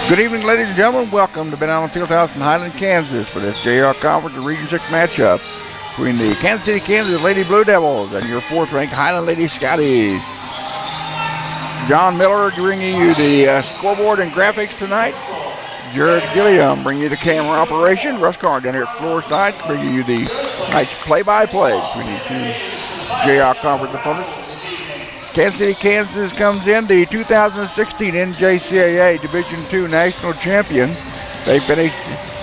Good evening, ladies and gentlemen. Welcome to Ben Allen Fieldhouse in Highland, Kansas for this JR Conference Region 6 matchup between the Kansas City, Kansas Lady Blue Devils and your fourth-ranked Highland Lady Scotties. John Miller bringing you the scoreboard and graphics tonight. Jared Gilliam bringing you the camera operation. Russ Carr down here at floor side bringing you the night's play-by-play between the two JR Conference opponents. Kansas City, Kansas comes in the 2016 NJCAA Division II National Champion. They finished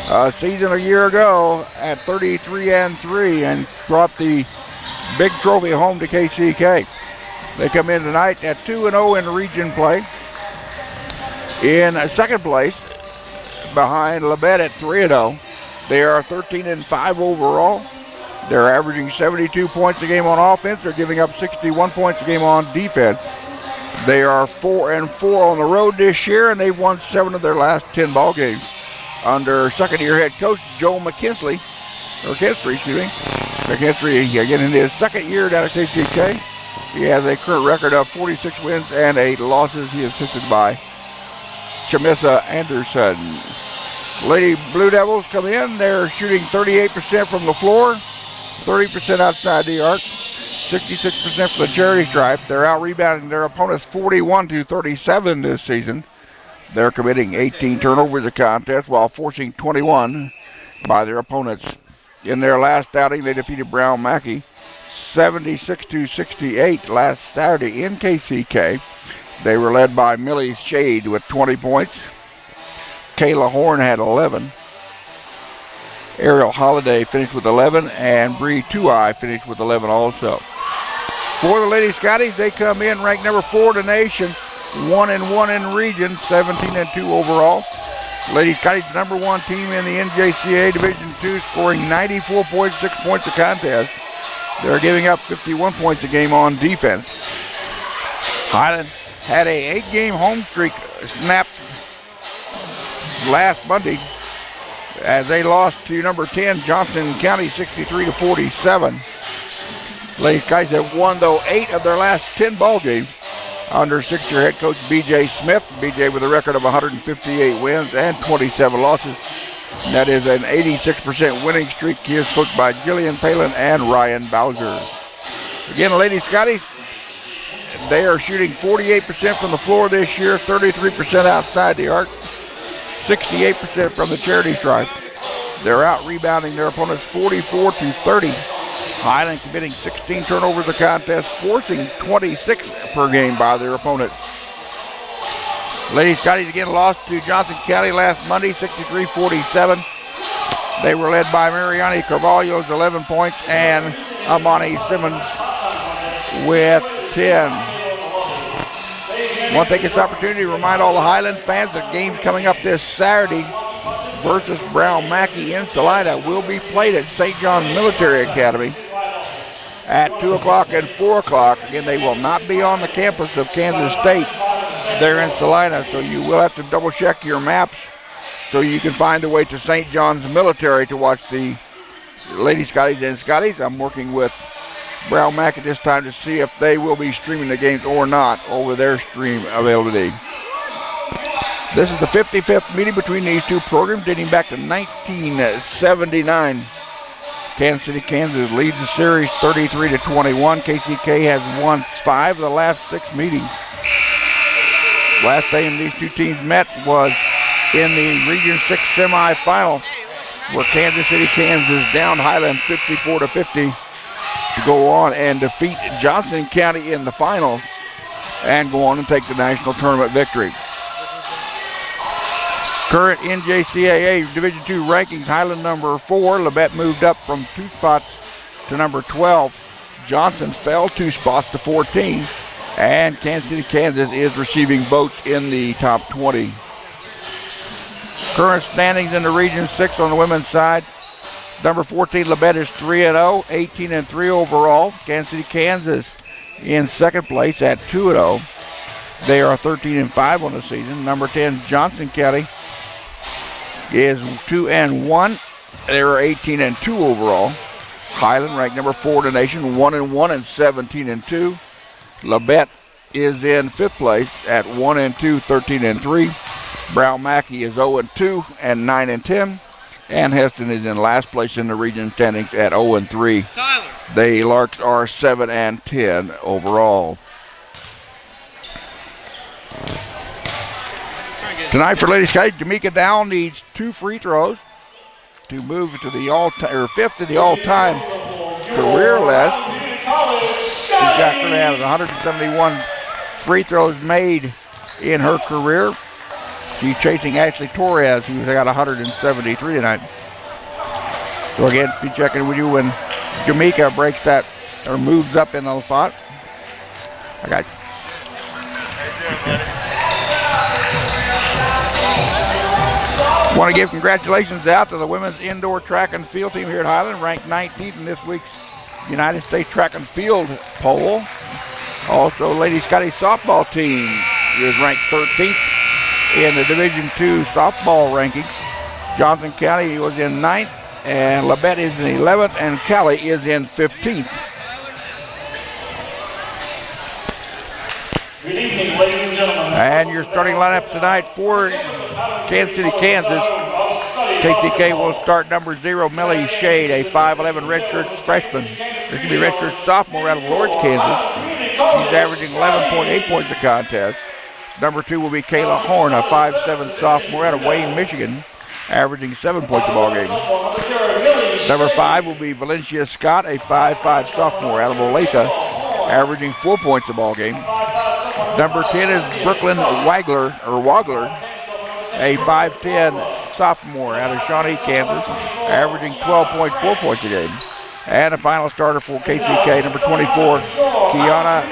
a season a year ago at 33-3 and brought the big trophy home to KCK. They come in tonight at 2-0 in region play. In second place, behind Labette at 3-0. They are 13-5 overall. They're averaging 72 points a game on offense. They're giving up 61 points a game on defense. They are 4-4 on the road this year, and they've won 7 of their last 10 ball games under second-year head coach Joe McKinstry, again in his second year down at KCK. He has a current record of 46 wins and 8 losses. He is assisted by Chamissa Anderson. Lady Blue Devils come in. They're shooting 38% from the floor, 30% outside the arc, 66% from the charity stripe. They're out-rebounding their opponents 41-37 this season. They're committing 18 turnovers a contest while forcing 21 by their opponents. In their last outing, they defeated Brown Mackey 76-68 last Saturday in KCK. They were led by Millie Shade with 20 points. Kayla Horn had 11. Ariel Holiday finished with 11, and Bree Tuai finished with 11 also. For the Lady Scotties, they come in ranked number 4 in the nation, 1-1 in region, 17-2 overall. Lady Scotties, number 1 team in the NJCAA Division II, scoring 94.6 points a contest. They're giving up 51 points a game on defense. Highland had a 8-game home streak snapped last Monday as they lost to number 10 Johnson County 63-47. Lady Scotties have won, though, 8 of their last 10 ball games under 6-year head coach B.J. Smith. B.J. with a record of 158 wins and 27 losses. And that is an 86% winning streak. He is coached by Jillian Palin and Ryan Bowser. Again, Lady Scotties, they are shooting 48% from the floor this year, 33% outside the arc, 68% from the charity stripe. They're out-rebounding their opponents 44-30. Highland committing 16 turnovers a contest, forcing 26 per game by their opponents. Lady Scotties again lost to Johnson County last Monday, 63-47. They were led by Mariani Carvalho's 11 points and Amani Simmons with 10. I want to take this opportunity to remind all the Highland fans that games coming up this Saturday versus Brown Mackey in Salina will be played at St. John's Military Academy at 2 o'clock and 4 o'clock. Again, they will not be on the campus of Kansas State. They're in Salina, so you will have to double check your maps so you can find a way to St. John's Military to watch the Lady Scotties and Scotties. I'm working with Brown Mackey this time to see if they will be streaming the games or not over their stream availability. This is the 55th meeting between these two programs dating back to 1979. Kansas City, Kansas leads the series 33-21. KCK has won 5 of the last 6 meetings. Last time these two teams met was in the Region 6 semifinal, where Kansas City, Kansas downed Highland 54-50 to go on and defeat Johnson County in the finals and go on and take the national tournament victory. Current NJCAA Division II rankings: Highland number 4. Labette moved up from 2 spots to number 12. Johnson fell 2 spots to 14. And Kansas City, Kansas is receiving votes in the top 20. Current standings in the Region 6 on the women's side. Number 14, Labette is 3-0, 18-3 overall. Kansas City, Kansas in second place at 2-0. They are 13-5 on the season. Number 10, Johnson County is 2-1. They are 18-2 overall. Highland ranked number 4 in the nation, 1-1 and 17-2. Labette is in 5th place at 1-2, 13-3. Brown Mackey is 0-2 and 9-10. And Heston is in last place in the region standings at 0-3. Tyler. The Larks are 7-10 overall. Tonight for Lady Sky, Jamaica Dow needs 2 free throws to move to the fifth in the all-time career list. She's got to have 171 free throws made in her career. She's chasing Ashley Torres, who's got 173 tonight. So again, be checking with you when Jamaica breaks that or moves up in the spot. I got want to give congratulations out to the women's indoor track and field team here at Highland, ranked 19th in this week's United States Track and Field poll. Also, Lady Scotty softball team is ranked 13th in the Division II softball rankings. Johnson County was in 9th, and Labette is in 11th, and Cali is in 15th. Good evening, ladies and gentlemen. And your starting lineup tonight for Kansas City, Kansas. KCK will start number 0, Millie Shade, a 5'11 redshirt freshman. This will be redshirt sophomore out of Lawrence, Kansas. She's averaging 11.8 points a contest. Number 2 will be Kayla Horn, a 5'7 sophomore out of Wayne, Michigan, averaging 7 points a ball game. Number 5 will be Valencia Scott, a 5'5 sophomore out of Olathe, averaging 4 points a ball game. Number 10 is Brooklyn Wagler, a 5'10 sophomore out of Shawnee, Kansas, averaging 12.4 points a game. And a final starter for KCK, number 24, Kiana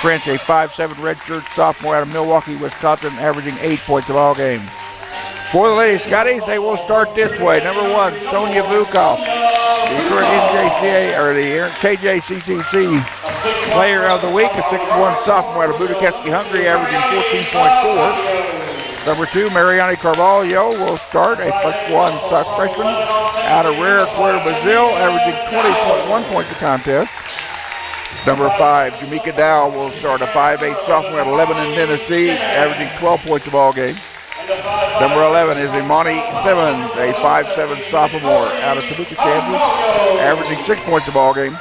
French, a 5'7 redshirt sophomore out of Milwaukee, Wisconsin, averaging 8 points a ball game. For the Lady Scotties, they will start this way. Number 1, Sonia Vukov, the current NJCA or the KJCCC Player of the Week, a 6'1 sophomore out of Budapest, Hungary, averaging 14.4. Number 2, Mariani Carvalho will start, a 6'1 freshman out of Rare Puerto, Brazil, averaging 20.1 points a contest. Number 5, Jamaica Dow will start, a 5'8 sophomore at 11 in Tennessee, averaging 12 points a ball game. Number 11 is Imani Simmons, a 5'7 sophomore out of Topeka, Kansas, averaging 6 points a ball game.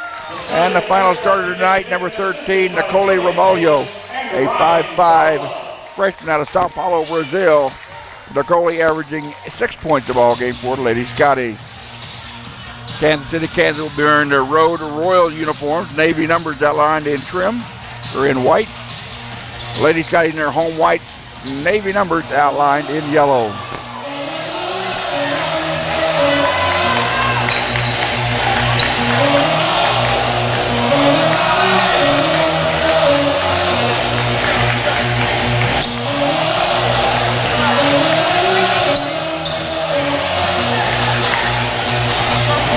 And the final starter tonight, number 13, Nicole Ramalho, a 5'5 freshman out of Sao Paulo, Brazil. Nicole averaging 6 points a ball game for the Lady Scotties. Kansas City, Kansas will be wearing their Road Royal uniforms, navy numbers outlined in trim or in white. Lady Scotties in their home whites, navy numbers outlined in yellow.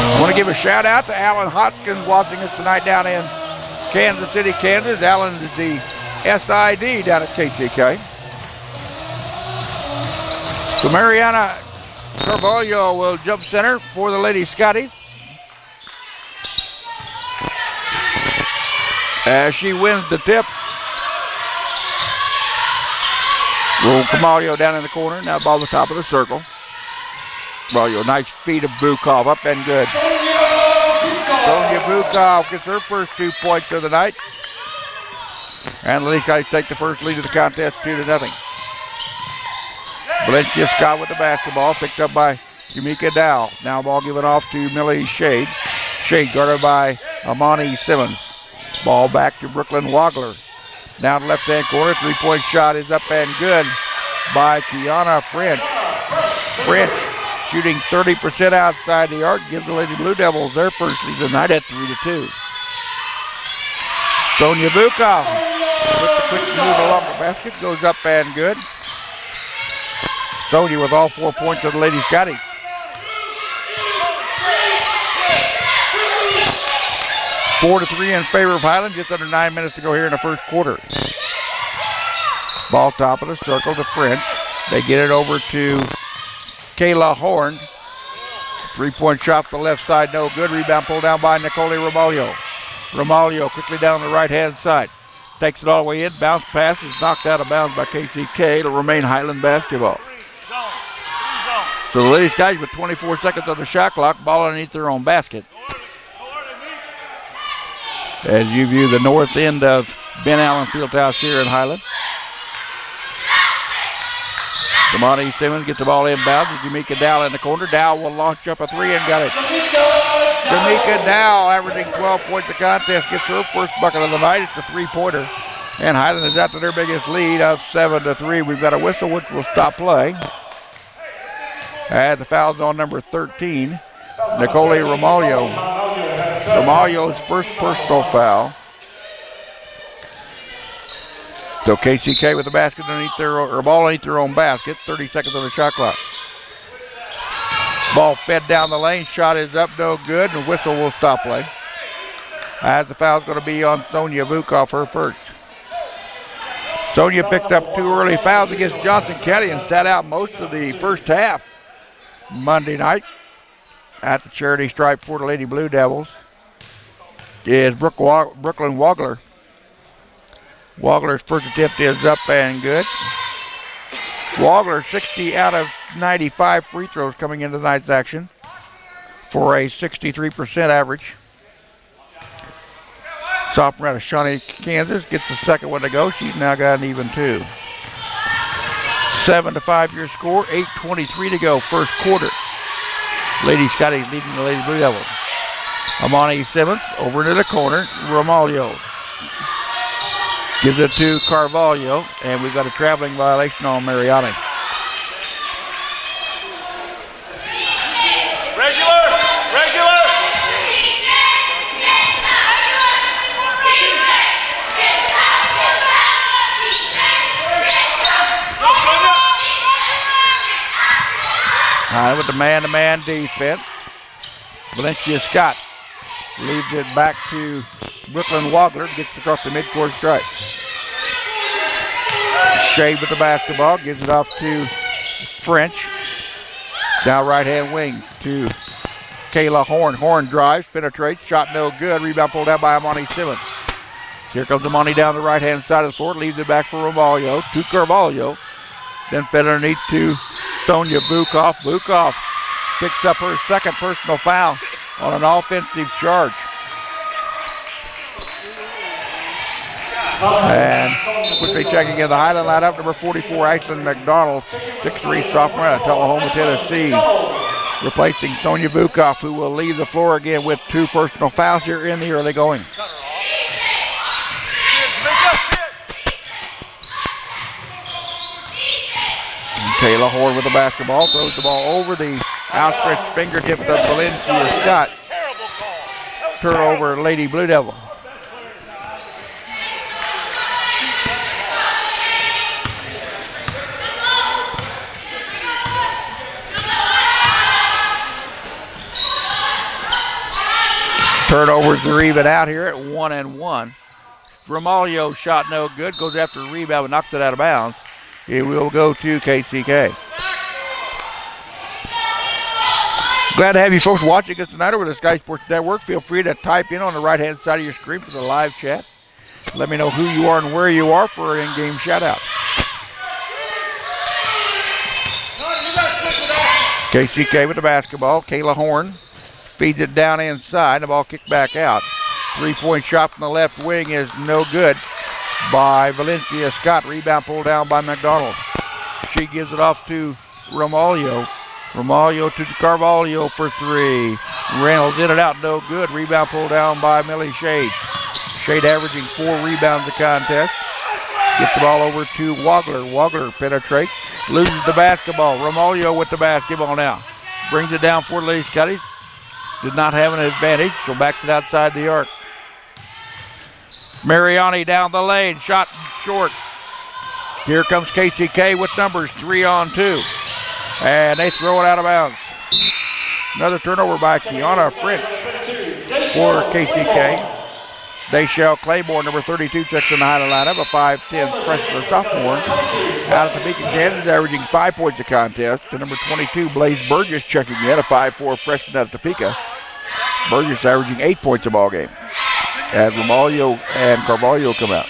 I want to give a shout out to Alan Hoskins watching us tonight down in Kansas City, Kansas. Alan is the SID down at KCK. So Mariana Carvalho will jump center for the Lady Scotties as she wins the tip. Roll Carvalho down in the corner. Now ball at the top of the circle. Carvalho, nice feed of Vukov, up and good. Sonia Vukov gets her first 2 points of the night. And the Lady Scotties take the first lead of the contest, 2-0. Valencia Scott with the basketball, picked up by Jamaica Dow. Now ball given off to Millie Shade. Shade guarded by Amani Simmons. Ball back to Brooklyn Wagler. Down the left-hand corner, three-point shot is up and good by Kiana French. French shooting 30% outside the arc, gives the Lady Blue Devils their first lead tonight at 3-2. Sonia Vukov with the quick move along the basket, goes up and good. Sonia with all 4 points of the Lady Scotties. Four to 3 in favor of Highland. Just under 9 minutes to go here in the first quarter. Ball top of the circle to French. They get it over to Kayla Horn. 3-point shot to the left side, no good. Rebound pulled down by Nicole Ramalho. Ramalho quickly down the right-hand side. takes it all the way in. Bounce pass is knocked out of bounds by KCK. It'll remain Highland basketball. So the Lady Skies with 24 seconds on the shot clock, ball underneath their own basket. As you view the north end of Ben Allen Fieldhouse here in Highland. Damani Simmons gets the ball inbound. Jamaica Dow in the corner. Dow will launch up a three and got it. Jamaica Dow averaging 12 points a contest. Gets her first bucket of the night. It's a three-pointer. And Highland is out to their biggest lead of 7-3. We've got a whistle which will stop play. And the foul's on number 13, Nicole Romaglio. Romaglio's first personal foul. So KCK with the basket underneath their ball underneath their own basket. 30 seconds on the shot clock. Ball fed down the lane. Shot is up, no good, and whistle will stop play. As the foul's going to be on Sonia Vukov, her first. Sonia picked up 2 early fouls against Johnson County and sat out most of the first half Monday night. At the charity stripe for the Lady Blue Devils is Brooklyn Wagler. Wagler's first attempt is up and good. Wagler 60 out of 95 free throws coming into tonight's action for a 63% average. Sophomore out of Shawnee, Kansas gets the second one to go. She's now got an even 2. 7-5 your score, 8:23 to go, first quarter. Lady Scotty's leading the Lady Blue Devils. Amani Simmons over into the corner. Romaglio gives it to Carvalho, and we've got a traveling violation on Mariani. Regular. With the man-to-man defense, Valencia Scott leaves it back to Brooklyn Wagler, gets across the midcourt stripe. Shade with the basketball, gives it off to French. Down right-hand wing to Kayla Horn. Horn drives, penetrates, shot no good. Rebound pulled out by Amani Simmons. Here comes Amani down the right-hand side of the floor, leaves it back for Romaglio to Carvalho. Then fed underneath to Sonia Vukov. Vukov picks up her second personal foul on an offensive charge. And quickly checking in the Highland lineup, number 44, Ashland McDonald, 6'3", sophomore out of Tullahoma, Tennessee. Replacing Sonia Vukov, who will leave the floor again with 2 personal fouls here in the early going. Kayla Horn with the basketball, throws the ball over the outstretched fingertips of Valencia Scott. Turnover, Lady Blue Devil. Turnovers are even out here at 1-1. Romaglio shot no good, goes after a rebound and knocks it out of bounds. It will go to KCK. Glad to have you folks watching us tonight over the Sky Sports Network. Feel free to type in on the right-hand side of your screen for the live chat. Let me know who you are and where you are for an in-game shout-out. KCK with the basketball. Kayla Horn feeds it down inside. The ball kicked back out. 3-point shot from the left wing is no good by Valencia Scott. Rebound pulled down by McDonald. She gives it off to Romaglio. Romaglio to Carvalho for 3. Reynolds in and out, no good. Rebound pulled down by Millie Shade. Shade averaging 4 rebounds a contest. Gets the ball over to Wagler. Wagler penetrates, loses the basketball. Romaglio with the basketball now. Brings it down for Lady Scotty. Did not have an advantage, so backs it outside the arc. Mariani down the lane, shot short. Here comes KCK with numbers, 3-on-2. And they throw it out of bounds. Another turnover by Kiana French for KCK. Dayshell Claymore, number 32, checks in the Highland lineup, a 5'10" freshman or sophomore. Out of Topeka, Kansas, averaging 5 points a contest. To number 22, Blaze Burgess checking in, a 5'4" freshman out of Topeka. Burgess averaging 8 points a ball game. As Romaglio and Carvalho come out.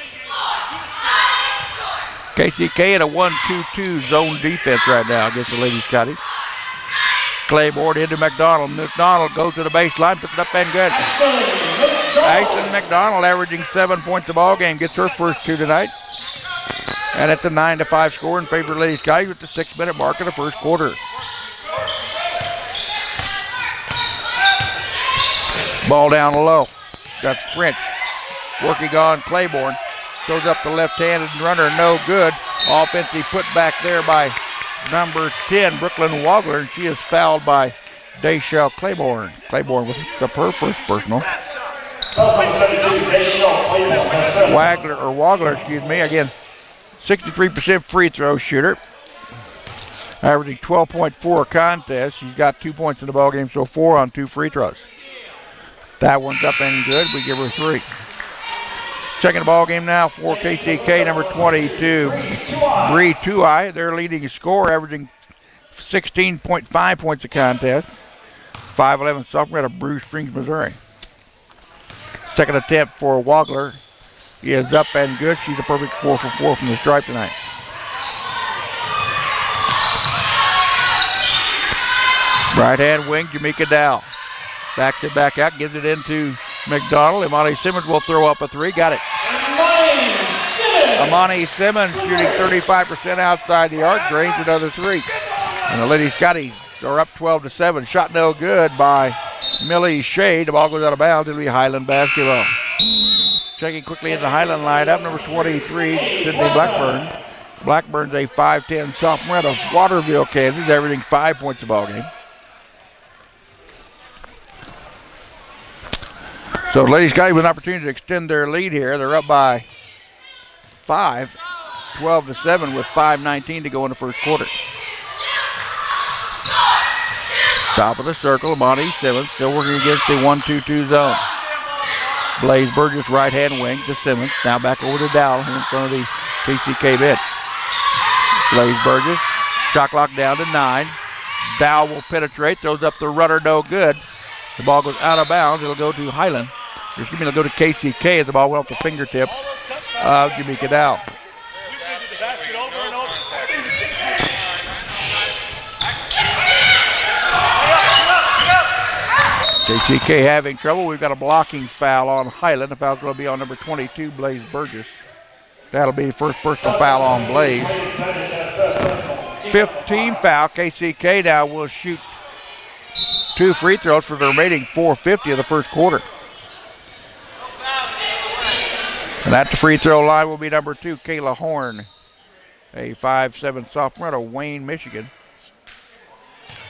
KCK in a 1-2-2 zone defense right now against the Lady Scotties. Claiborne into McDonald. McDonald goes to the baseline, puts it up and good. Ashton McDonald averaging 7 points a ball game, gets her first 2 tonight. And it's a 9-5 score in favor of Lady Scotties with the 6-minute mark of the first quarter. Ball down low. That's French working on Claiborne. Throws up the left-handed runner, no good. Offensive put back there by number 10, Brooklyn Wagler, and she is fouled by Dayshell Claiborne. Claiborne with her first personal. Wagler, again, 63% free throw shooter. Averaging 12.4 contest. She's got 2 points in the ball game, so 4 on 2 free throws. That one's up and good. We give her 3. Checking the ball game now for KCK, number 22, Bree Tuai. Their leading scorer, averaging 16.5 points a contest. 5'11" sophomore out of Bruce Springs, Missouri. Second attempt for Wagler is up and good. She's a perfect 4 for 4 from the stripe tonight. Right hand wing, Jamaica Dow. Backs it back out, gives it into McDonald. Imani Simmons will throw up a 3. Got it. Imani Simmons shooting 35% outside the arc. Drains another 3. And the Lady Scotties are up 12-7. Shot no good by Millie Shea. The ball goes out of bounds. It'll be Highland basketball. Checking quickly in the Highland lineup. Number 23, Sydney Blackburn. Blackburn's a 5'10" sophomore out of Waterville, Kansas, averaging 5 points a ball game. So the Lady Scotties with an opportunity to extend their lead here. They're up by 5, 12-7 with 5:19 to go in the first quarter. Top of the circle, Imani Simmons still working against the 1-2-2 zone. Blaze Burgess right hand wing to Simmons. Now back over to Dow in front of the KCK bench. Blaze Burgess, shot clock down to 9. Dow will penetrate, throws up the runner, no good. The ball goes out of bounds. It'll go to Highland. It'll go to KCK as the ball went off the fingertips of Jamaica Dow. KCK having trouble. We've got a blocking foul on Highland. The foul's going to be on number 22, Blaze Burgess. That'll be first personal foul on Blaze. 15 foul. KCK now will shoot 2 free throws for the remaining 4:50 of the first quarter. And at the free throw line will be number 2, Kayla Horn, a 5'7" sophomore out of Wayne, Michigan.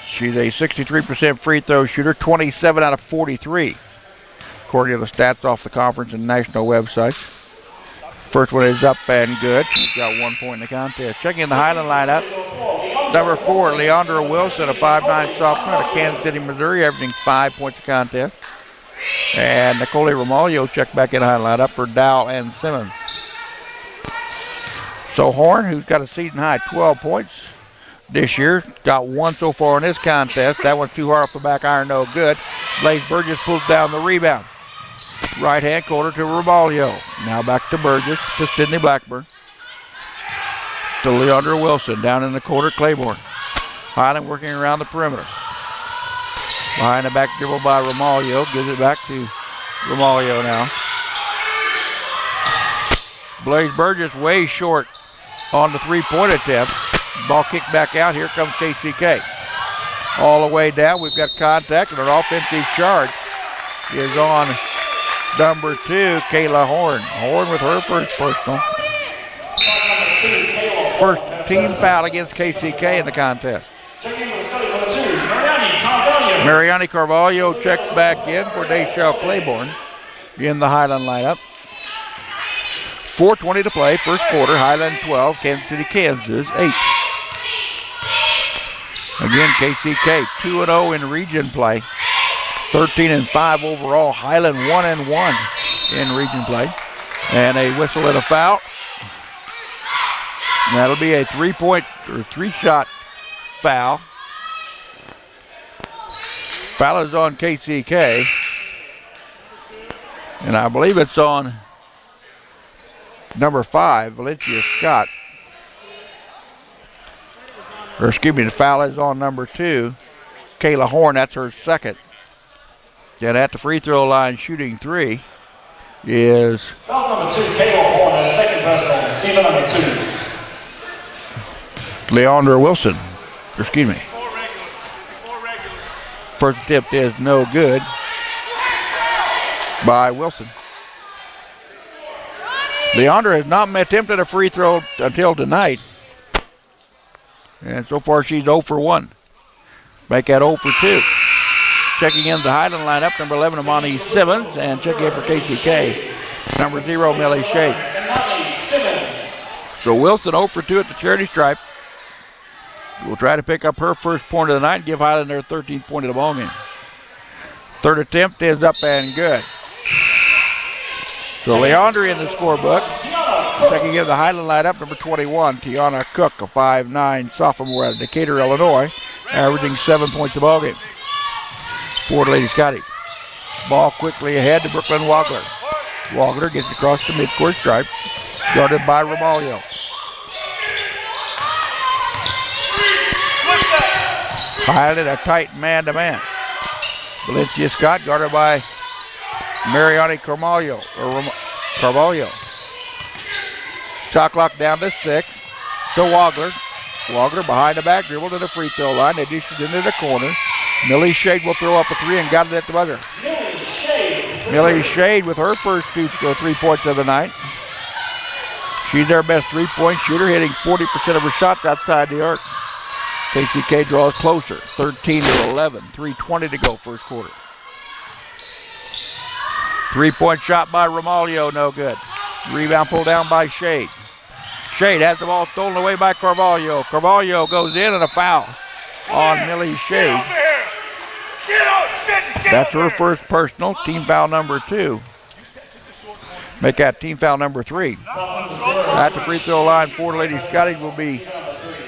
She's a 63% free throw shooter, 27 out of 43, according to the stats off the conference and national websites. First one is up and good. She's got 1 point in the contest. Checking in the Highland lineup, number 4, Leandra Wilson, a 5'9" sophomore out of Kansas City, Missouri, averaging 5 points a contest. And Nicole Romaglio checked back in the Highland lineup for Dow and Simmons. So Horn, who's got a season high 12 points this year, got 1 so far in this contest. That one's too hard off the back iron, no good. Blaze Burgess pulls down the rebound. Right hand corner to Romaglio. Now back to Burgess, to Sydney Blackburn. To Leandra Wilson, down in the corner, Claiborne. Highland working around the perimeter. Behind the back dribble by Romaglio. Gives it back to Romaglio now. Blaze Burgess way short on the 3-point attempt. Ball kicked back out. Here comes KCK. All the way down. We've got contact and an offensive charge is on number 2, Kayla Horn. Horn with her first personal. First team foul against KCK in the contest. Mariani Carvalho checks back in for Dayshell Claiborne in the Highland lineup. 4:20 to play, first quarter. Highland 12, Kansas City, Kansas 8. Again, KCK 2-0 in region play. 13-5 overall. Highland 1-1 in region play. And a whistle and a foul. And that'll be a 3-shot foul. Foul is on KCK. And I believe it's on number 5, Valencia Scott. Or excuse me, the foul is on number 2, Kayla Horn. That's her second. Then at the free throw line shooting 3 is foul number 2, Kayla Horn, second personal, team number 2. Leandra Wilson. Or excuse me. First attempt is no good by Wilson. Leandra has not attempted a free throw until tonight. And so far she's 0 for 1. Make that 0 for 2. Checking in the Highland lineup, number 11, Amani Simmons, and checking in for KCK, number 0, Millie Shade. So Wilson 0 for 2 at the charity stripe. Will try to pick up her first point of the night and give Highland their 13th point of the ballgame. Third attempt is up and good. So Leandra in the scorebook. Checking in the Highland lineup, number 21, Tiana Cook, a 5'9" sophomore out of Decatur, Illinois, averaging 7 points a ballgame. For the Lady Scotty. Ball quickly ahead to Brooklyn Wagler. Wagler gets across the midcourt stripe, guarded by Romaglio. Highland a tight man-to-man. Valencia Scott guarded by Mariani Carvalho. Shot clock down to 6 to Wagler. Wagler behind the back dribble to the free throw line. They dish it into the corner. Millie Shade will throw up a 3 and got it at the buzzer. Millie Shade with her first 2 3 points of the night. She's their best 3-point shooter, hitting 40% of her shots outside the arc. KCK draws closer, 13-11, 3:20 to go first quarter. 3-point shot by Romaglio, no good. Rebound pulled down by Shade. Shade has the ball stolen away by Carvalho. Carvalho goes in and a foul on Millie Shade. That's her first personal, team foul number 2. Make that team foul number 3. At the free throw line for the Lady Scotties will be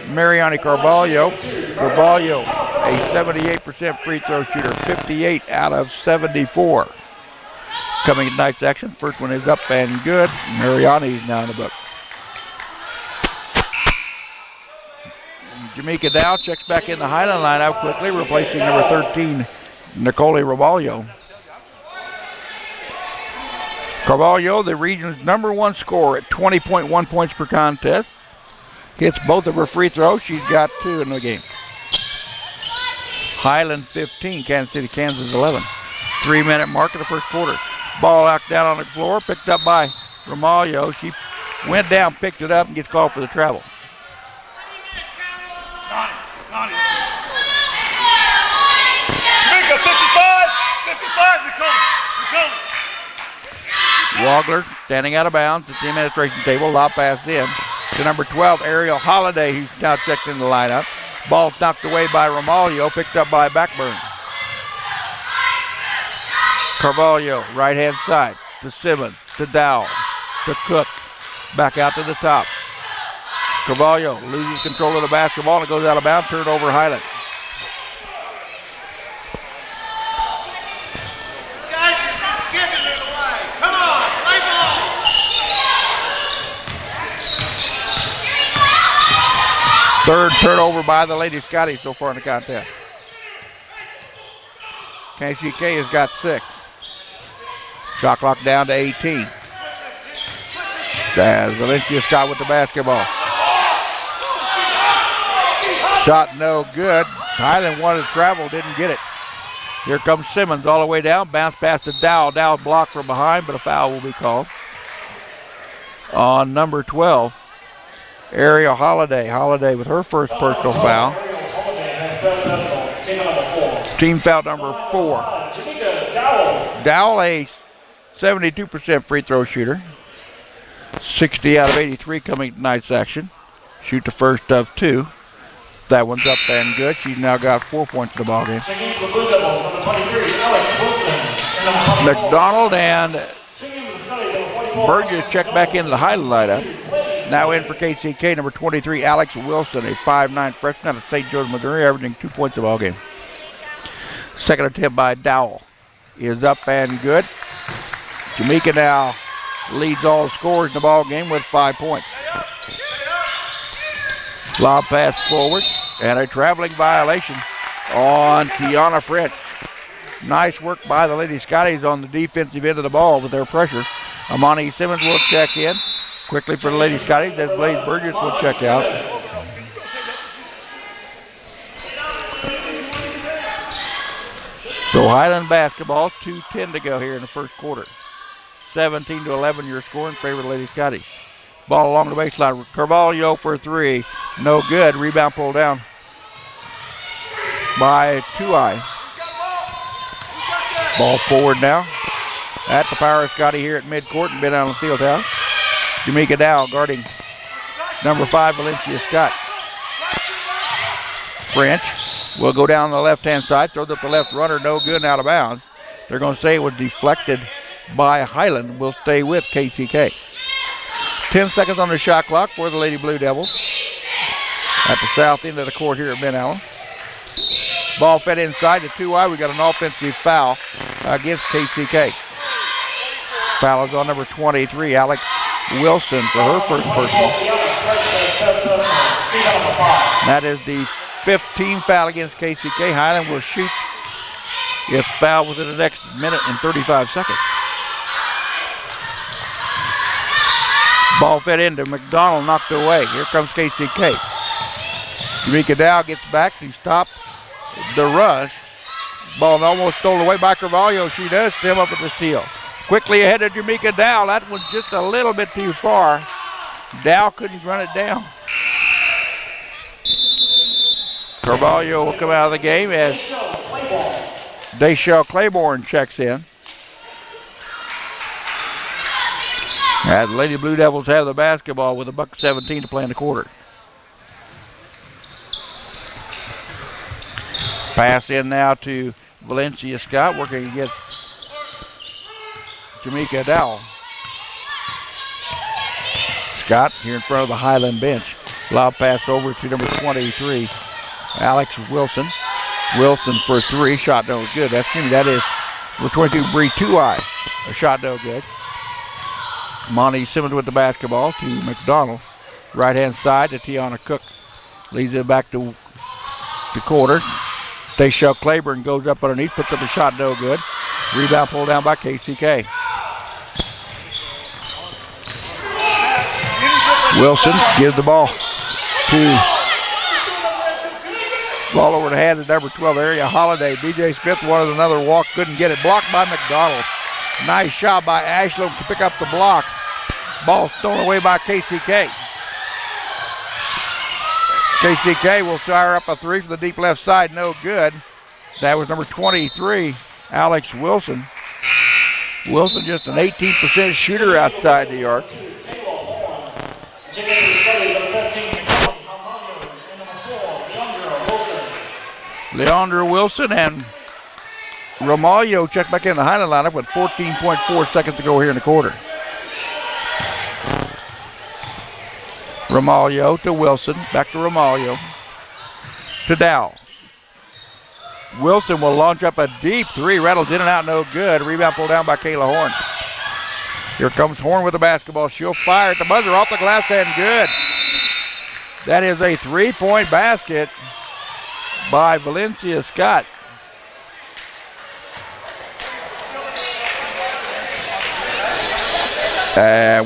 Mariani Carvalho. Carvalho, a 78% free throw shooter, 58 out of 74. Coming in tonight's action, first one is up and good. Mariani's now in the book. Jamaica Dow checks back in the Highland lineup quickly, replacing number 13, Nicole Romaglio. Carvalho, the region's number 1 scorer at 20.1 points per contest. Hits both of her free throws. She's got 2 in the game. Highland 15, Kansas City, Kansas 11. 3-minute mark of the first quarter. Ball out down on the floor, picked up by Romaglio. She went down, picked it up, and gets called for the travel. Jamaica 55, we come. Wagler standing out of bounds at the administration table. Lob pass in to number 12, Ariel Holiday, who's now checked in the lineup. Ball knocked away by Romaglio, picked up by Backburn. Carvalho, right-hand side to Simmons, to Dow, to Cook. Back out to the top. Carvalho loses control of the basketball and it goes out of bounds, turned over Highland. Third turnover by the Lady Scotties so far in the contest. KCK has got 6. Shot clock down to 18. As Valencia Scott with the basketball. Shot no good. Highland wanted to travel, didn't get it. Here comes Simmons all the way down. Bounce pass to Dow. Dow blocked from behind, but a foul will be called on number 12. Ariel Holiday. Holiday with her first personal foul. Team foul number 4. Dowell, a 72% free throw shooter. 60 out of 83 coming tonight's action. Shoot the first of 2. That one's up and good. She's now got 4 points in the ballgame. McDonald and Burgess check back into the Highland lineup. Now in for KCK, number 23, Alex Wilson, a 5'9" freshman out of St. Joe's, Missouri, averaging 2 points a ballgame. Second attempt by Dowell is up and good. Jamaica now leads all the scorers in the ball game with 5 points. Lob pass forward. And a traveling violation on Kiana French. Nice work by the Lady Scotties on the defensive end of the ball with their pressure. Amani Simmons will check in quickly for the Lady Scotties as Blaze Burgess will check out. So Highland basketball, 2:10 to go here in the first quarter. 17-11 your score in favor of the Lady Scotties. Ball along the baseline. Carvalho for three. No good. Rebound pulled down by Tuai. Ball forward now. At the Power Scotty here at midcourt and been on the field house. Jamaica Dow guarding number 5 Valencia Scott. French will go down the left-hand side. Throws up the left runner. No good and out of bounds. They're going to say it was deflected by Highland. Will stay with KCK. 10 seconds on the shot clock for the Lady Blue Devils at the south end of the court here at Ben Allen. Ball fed inside to 2I. We got an offensive foul against KCK. Foul is on number 23, Alex Wilson, for her first personal. That is the 15th foul against KCK. Highland will shoot if fouled within the next minute and 35 seconds. Ball fed into McDonald, knocked away. Here comes KCK. Jamaica Dow gets back to stop the rush. Ball almost stolen away by Carvalho. She does stem up at the steal. Quickly ahead of Jamaica Dow. That was just a little bit too far. Dow couldn't run it down. Carvalho will come out of the game as Dayshell Claiborne checks in. As Lady Blue Devils have the basketball with $1:17 to play in the quarter. Pass in now to Valencia Scott working against Jamaica Dowell. Scott here in front of the Highland bench. Lob pass over to number 23, Alex Wilson. Wilson for three. Shot no good. That is number 22, Bree Tuai. A shot no good. Monty Simmons with the basketball to McDonald. Right-hand side to Tiana Cook. Leads it back to the quarter. Dayshell Claiborne goes up underneath, puts up a shot, no good. Rebound pulled down by KCK. Wilson gives the ball to ball over the hand of number 12 area Holiday. BJ Smith wanted another walk, couldn't get it. Blocked by McDonald. Nice shot by Ashland to pick up the block. Ball stolen away by KCK. KCK will fire up a three from the deep left side, no good. That was number 23, Alex Wilson. Wilson just an 18% shooter outside the arc. Leandra Wilson and Romaglio check back in the Highland lineup with 14.4 seconds to go here in the quarter. Romaglio to Wilson, back to Romaglio, to Dow. Wilson will launch up a deep three, rattles in and out, no good. Rebound pulled down by Kayla Horn. Here comes Horn with the basketball. She'll fire at the buzzer, off the glass and good. That is a three-point basket by Valencia Scott.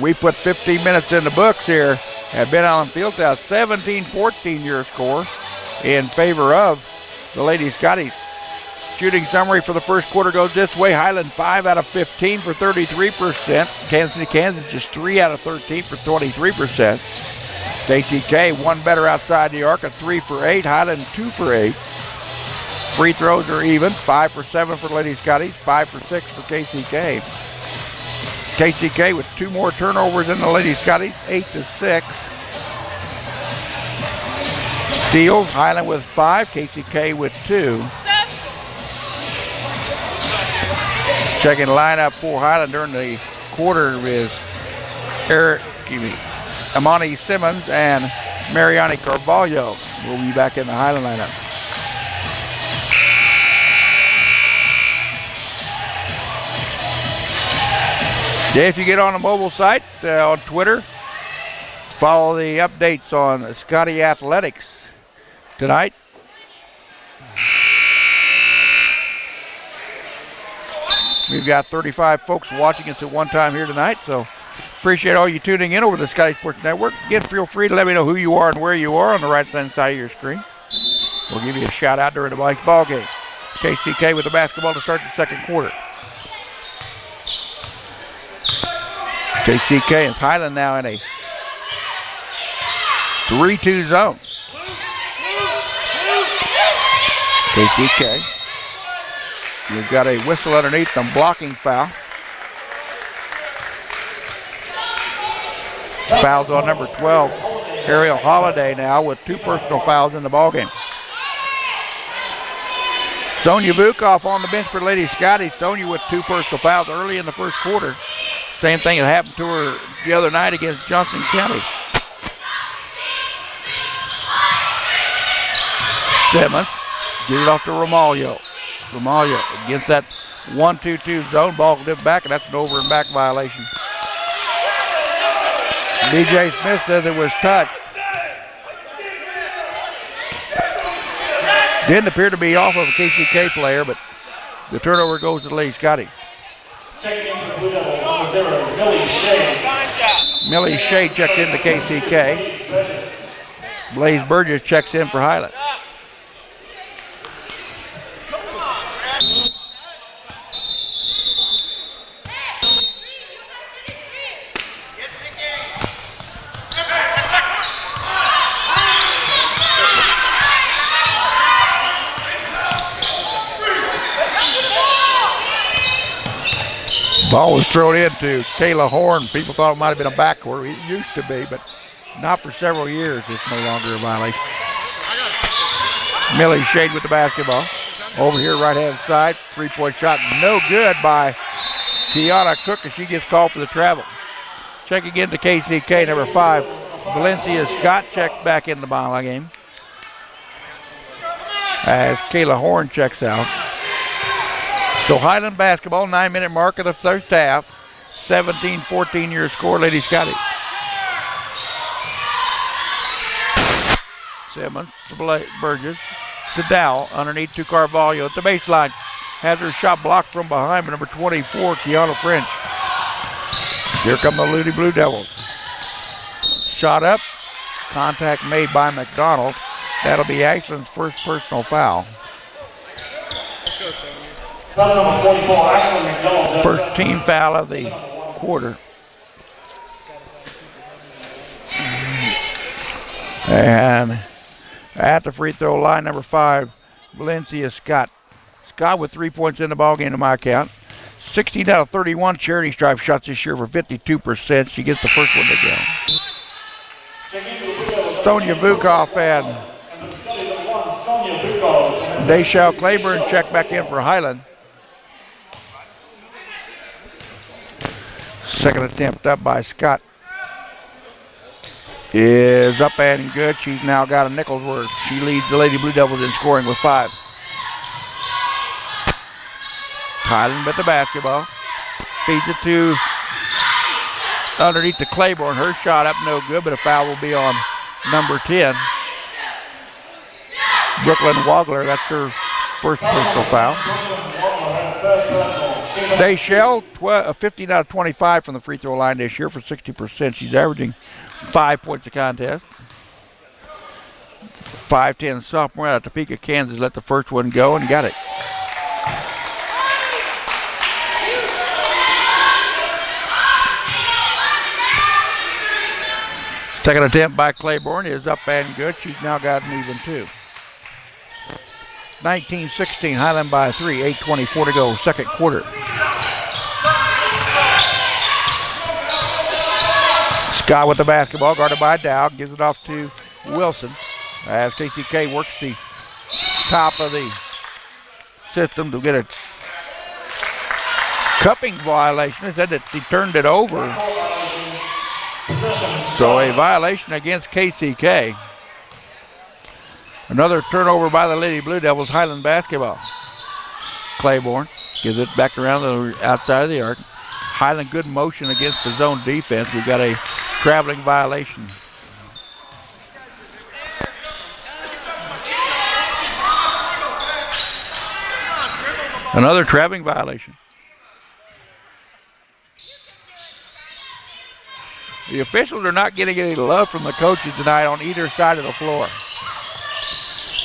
We put 15 minutes in the books here at Ben Allen Fieldhouse. 17-14 your score in favor of the Lady Scotties. Shooting summary for the first quarter goes this way. Highland 5 out of 15 for 33%. Kansas City, Kansas just 3 out of 13 for 23%. KCK 1 better outside the arc, a 3 for 8. Highland 2 for 8. Free throws are even, 5 for 7 for Lady Scotties, 5 for 6 for KCK. KCK with 2 more turnovers than the Lady Scotties, 8 to 6. Steals, Highland with 5, KCK with 2. Checking lineup for Highland during the quarter is Amani Simmons and Mariani Carvalho will be back in the Highland lineup. Yeah, if you get on the mobile site, on Twitter, follow the updates on Scotty Athletics. tonight. We've got 35 folks watching us at one time here tonight, so appreciate all you tuning in over the Scotty Sports Network. Again, feel free to let me know who you are and where you are on the right-hand side of your screen. We'll give you a shout-out during the ball game. KCK with the basketball to start the second quarter. KCK and Highland now in a 3-2 zone. KCK. We've got a whistle underneath them, blocking foul. Fouls on number 12, Ariel Holiday now with 2 personal fouls in the ballgame. Sonia Vukov on the bench for Lady Scotty. Sonia with 2 personal fouls early in the first quarter. Same thing that happened to her the other night against Johnson County. Simmons gives it off to Romaglio. Romaglio against that 1-2-2 zone. Ball dipped back, and that's an over and back violation. DJ Smith says it was touched. Didn't appear to be off of a KCK player, but the turnover goes to the Lady Scotties. Millie Shea checks in to KCK. Blaze Burgess checks in for Highland. Ball was thrown into Kayla Horn. People thought it might have been a backcourt. It used to be, but not for several years. It's no longer a violation. Millie Shade with the basketball. Over here, right-hand side. 3-point shot. No good by Tiana Cook as she gets called for the travel. Check again to KCK, number 5. Valencia Scott checks back in the ball game as Kayla Horn checks out. So Highland basketball, 9-minute mark of the first half. 17-14 your score, Lady Scotty. Simmons to Burgess to Dow underneath to Carvalho at the baseline. Has her shot blocked from behind by number 24, Kiana French. Here come the Lady Blue Devils. Shot up. Contact made by McDonald. That'll be Ashland's first personal foul. First team foul of the quarter. And at the free throw line, number 5, Valencia Scott. Scott with 3 points in the ballgame to my count. 16 out of 31 charity stripe shots this year for 52%. She gets the first one to go. Sonia Vukov and Deshelle Claiborne check back in for Highland. Second attempt up by Scott is up and good. She's now got a nickel's worth. She leads the Lady Blue Devils in scoring with 5. Highland with the basketball. Feeds it to underneath to Claiborne. Her shot up no good, but a foul will be on number 10. Brooklyn Wagler, that's her first personal foul. Deshelle, 15 out of 25 from the free throw line this year for 60%. She's averaging 5 points a contest. 5'10" sophomore out of Topeka, Kansas, let the first one go and got it. Second attempt by Claiborne is up and good. She's now got an even 2. 19-16, Highland by 3, 8:24 to go, second quarter. Scott with the basketball, guarded by Dow, gives it off to Wilson as KCK works the top of the system to get a cupping violation. It said that he turned it over. So a violation against KCK. Another turnover by the Lady Blue Devils, Highland basketball. Claiborne gives it back around the outside of the arc. Highland good motion against the zone defense. We've got a traveling violation. Another traveling violation. The officials are not getting any love from the coaches tonight on either side of the floor.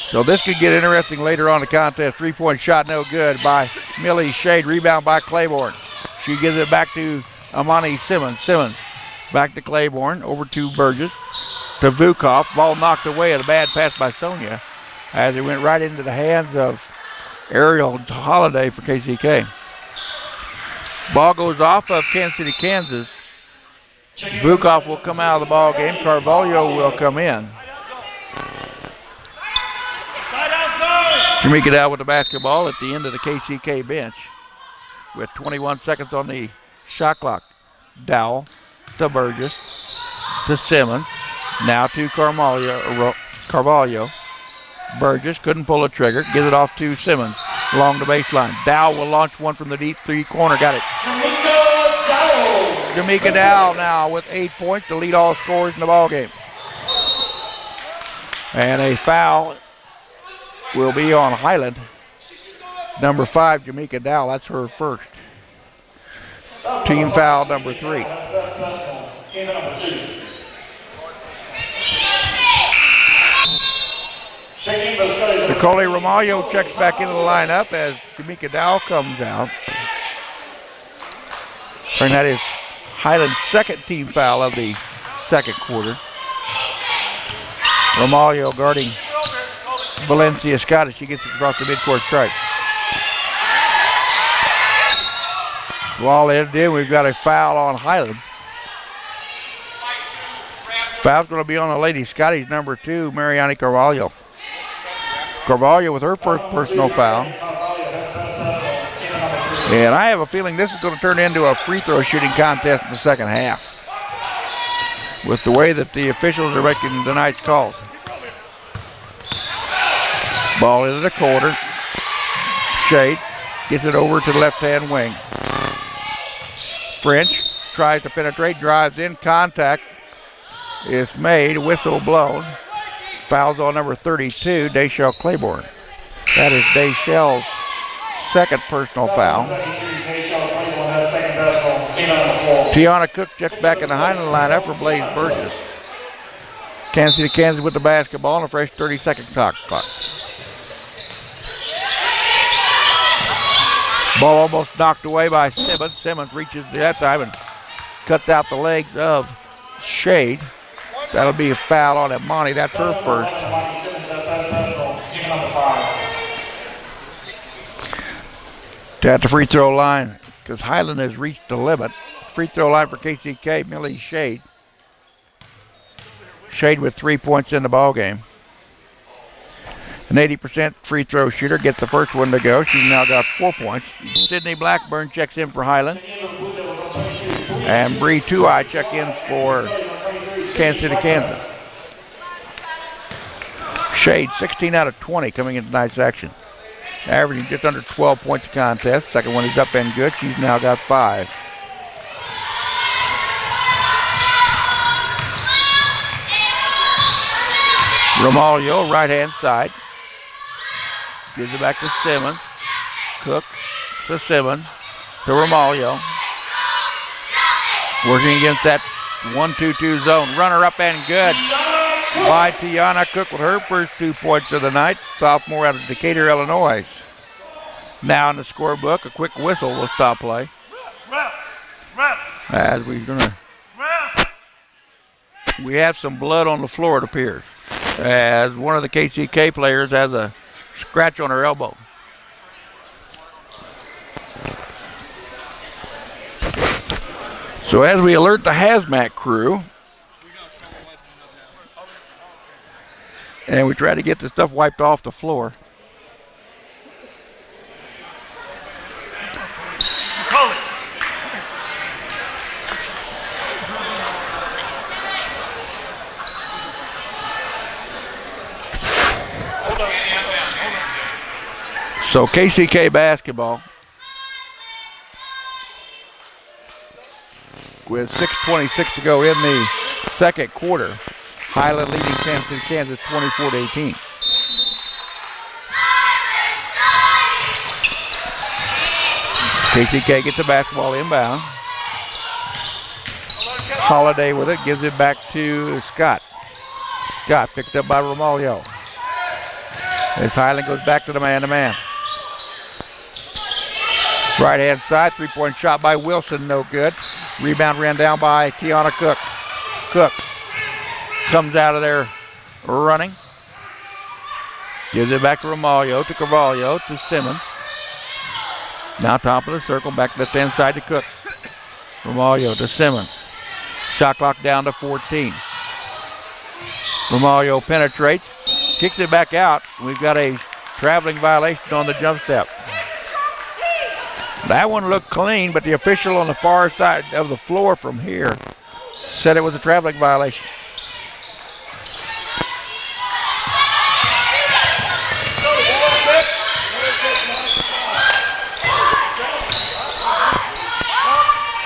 So this could get interesting later on in the contest. Three-point shot no good by Millie Shade. Rebound by Claiborne. She gives it back to Amani Simmons. Simmons back to Claiborne. Over to Burgess. To Vukov. Ball knocked away at a bad pass by Sonia as it went right into the hands of Ariel Holiday for KCK. Ball goes off of Kansas City, Kansas. Vukov will come out of the ball game. Carvalho will come in. Jamaica Dow with the basketball at the end of the KCK bench with 21 seconds on the shot clock. Dowell to Burgess to Simmons. Now to Carvalho. Burgess couldn't pull a trigger. Gives it off to Simmons along the baseline. Dowell will launch one from the deep three corner. Got it. Jamaica Dow now with 8 points to lead all scorers in the ball game. And a foul will be on Highland. Number 5, Jamaica Dow. That's her first. Team foul number 3. Nicole Romaglio checks back into the lineup as Jamaica Dow comes out. And that is Highland's second team foul of the second quarter. Romaglio guarding Valencia Scott as she gets it across the midcourt stripe. Ball in, we've got a foul on Highland. Foul's going to be on the Lady Scotties, number 2, Mariani Carvalho. Carvalho with her first personal foul. And I have a feeling this is going to turn into a free throw shooting contest in the second half with the way that the officials are making tonight's calls. Ball into the corner. Shade gets it over to the left-hand wing. French tries to penetrate, drives in, contact is made, whistle blown. Fouls on number 32, Dayshell Claiborne. That is Dayshell's second personal foul. Tiana Cook checks back in the Highland lineup for Blaze Burgess. Kansas City, Kansas with the basketball and a fresh 30-second clock. Ball almost knocked away by Simmons. Simmons reaches that time and cuts out the legs of Shade. That'll be a foul on Amani. That's her first. At the free throw line, because Highland has reached the limit. Free throw line for KCK, Millie Shade. Shade with 3 points in the ball game. An 80% free throw shooter gets the first one to go. She's now got 4 points. Sydney Blackburn checks in for Highland. And Bree Tuai check in for Kansas City, Kansas. Shade 16 out of 20 coming into tonight's action. Averaging just under 12 points a contest. Second one is up and good. She's now got 5. Romaglio, right-hand side. Gives it back to Simmons. Cook to Simmons. To Romaglio. Working against that 1-2-2 zone. Runner up and good by Tiana Cook with her first 2 points of the night. Sophomore out of Decatur, Illinois. Now in the scorebook, a quick whistle will stop play. As we have some blood on the floor, it appears. As one of the KCK players has a scratch on her elbow. So as we alert the hazmat crew, and we try to get the stuff wiped off the floor. So KCK basketball with 6:26 to go in the second quarter. Highland leading Kansas City, Kansas 24-18. KCK gets the basketball inbound. Holiday with it, gives it back to Scott. Scott picked up by Romaglio. As Highland goes back to the man-to-man. Right-hand side, three-point shot by Wilson, no good. Rebound ran down by Tiana Cook. Cook comes out of there running. Gives it back to Romaglio, to Carvalho, to Simmons. Now top of the circle, back to the left-hand side to Cook. Romaglio to Simmons. Shot clock down to 14. Romaglio penetrates, kicks it back out. We've got a traveling violation on the jump step. That one looked clean, but the official on the far side of the floor from here said it was a traveling violation.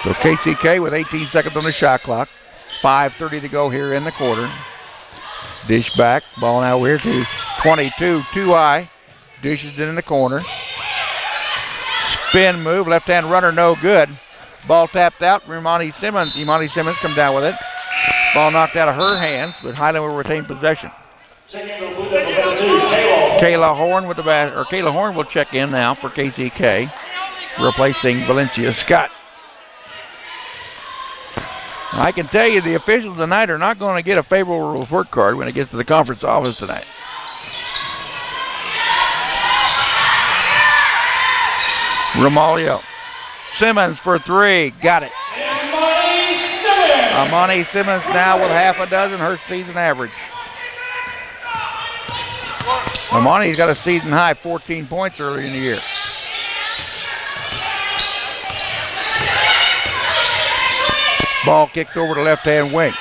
So KCK with 18 seconds on the shot clock. 5:30 to go here in the quarter. Dish back. Ball now here to 22. Too high. Dishes it in the corner. Spin move. Left-hand runner no good. Ball tapped out. Imani Simmons come down with it. Ball knocked out of her hands, but Highland will retain possession. Kayla Horn with the bat, or Kayla Horn will check in now for KCK, replacing Valencia Scott. I can tell you the officials tonight are not going to get a favorable report card when it gets to the conference office tonight. Romaglio. Simmons for three. Got it. Imani Simmons now with half a dozen, her season average. Imani's got a season high 14 points early in the year. Ball kicked over to left-hand wing.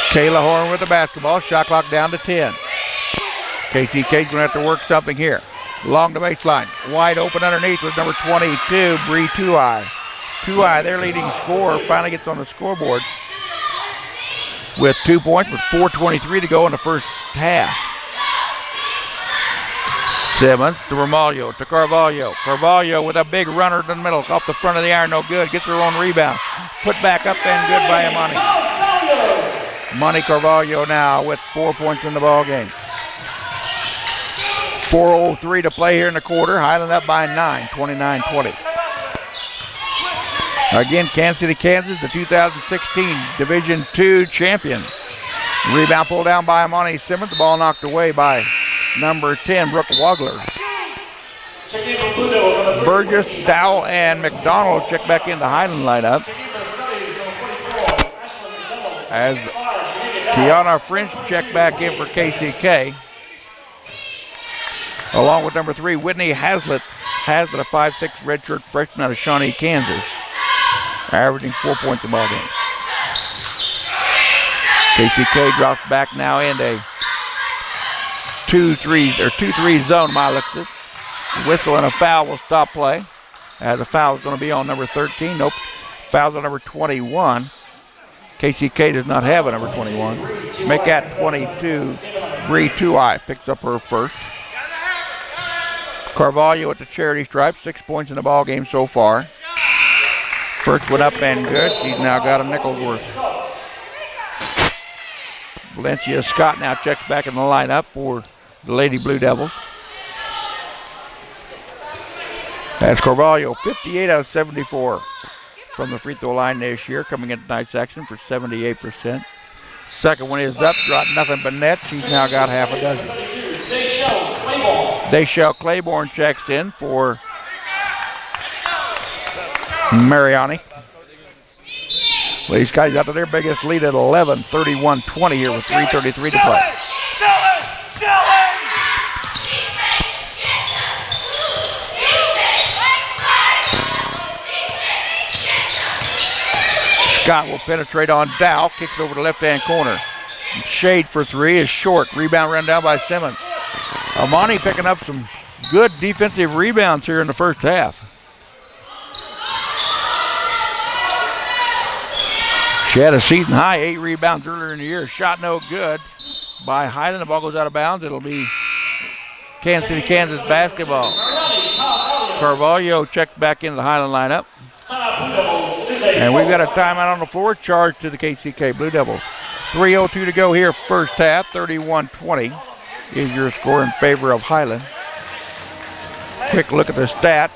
Kayla Horn with the basketball. Shot clock down to 10. KCK's going to have to work something here. Along the baseline. Wide open underneath with number 22, Bree Tuai. Tuai, their leading scorer, finally gets on the scoreboard with 2 points with 4:23 to go in the first half. Simmons to Romaglio, to Carvalho. Carvalho with a big runner in the middle, off the front of the iron, no good. Gets her own rebound. Put back up and good by Imani. Imani Carvalho now with 4 points in the ball game. 4:03 to play here in the quarter. Highland up by 9, 29-20. Again, Kansas City, Kansas, the 2016 Division II champion. Rebound pulled down by Imani Simmons. The ball knocked away by number 10, Brooke Wagler. Burgess, Dowell, and McDonald check back in the Highland lineup. As Tiana French checked back in for KCK. Along with number 3, Whitney Hazlitt. Hazlitt, a 5'6" redshirt freshman out of Shawnee, Kansas. Averaging 4 points a ball game. KCK drops back now in a 2-3 zone. Whistle and a foul will stop play. The foul is going to be on number 13. Nope. Foul's on number 21. KCK does not have a number 21. Make that 22. Bree Tuai picks up her first. Carvalho at the charity stripe. 6 points in the ball game so far. First one up and good. She's now got a nickel's worth. Valencia Scott now checks back in the lineup for the Lady Blue Devils. That's Carvalho, 58 out of 74 from the free throw line this year, coming into tonight's action for 78%. Second one is up, dropped nothing but net. She's now got half a dozen. Deshelle Claiborne checks in for Mariani. Well, these guys out to their biggest lead at 11, 31-20 here with 3:33 to play. Scott will penetrate on Dow, kicks it over the left-hand corner. Shade for three is short. Rebound run down by Simmons. Imani picking up some good defensive rebounds here in the first half. She had a season high 8 rebounds earlier in the year. Shot no good by Highland. The ball goes out of bounds. It'll be Kansas City, Kansas basketball. Carvalho checked back into the Highland lineup. And we've got a timeout on the floor, charged to the KCK Blue Devils. 3:02 to go here, first half, 31-20 is your score in favor of Highland. Quick look at the stats.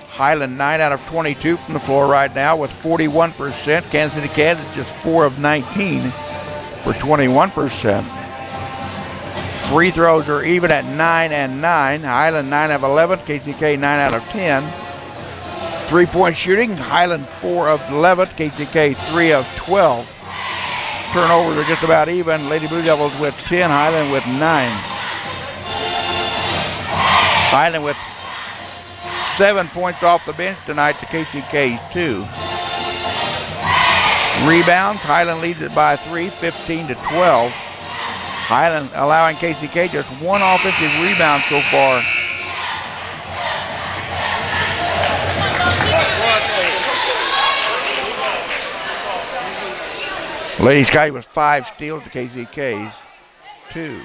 Highland 9 out of 22 from the floor right now with 41%. Kansas City, Kansas just 4 of 19 for 21%. Free throws are even at 9 and 9. Highland 9 of 11, KCK 9 out of 10. Three-point shooting, Highland 4 of 11, KCK 3 of 12. Turnovers are just about even. Lady Blue Devils with 10, Highland with 9. Highland with 7 points off the bench tonight to KCK's 2. Rebounds, Highland leads it by 3, 15-12. Highland allowing KCK just 1 offensive rebound so far. Lady Sky with 5 steals to KCK's 2.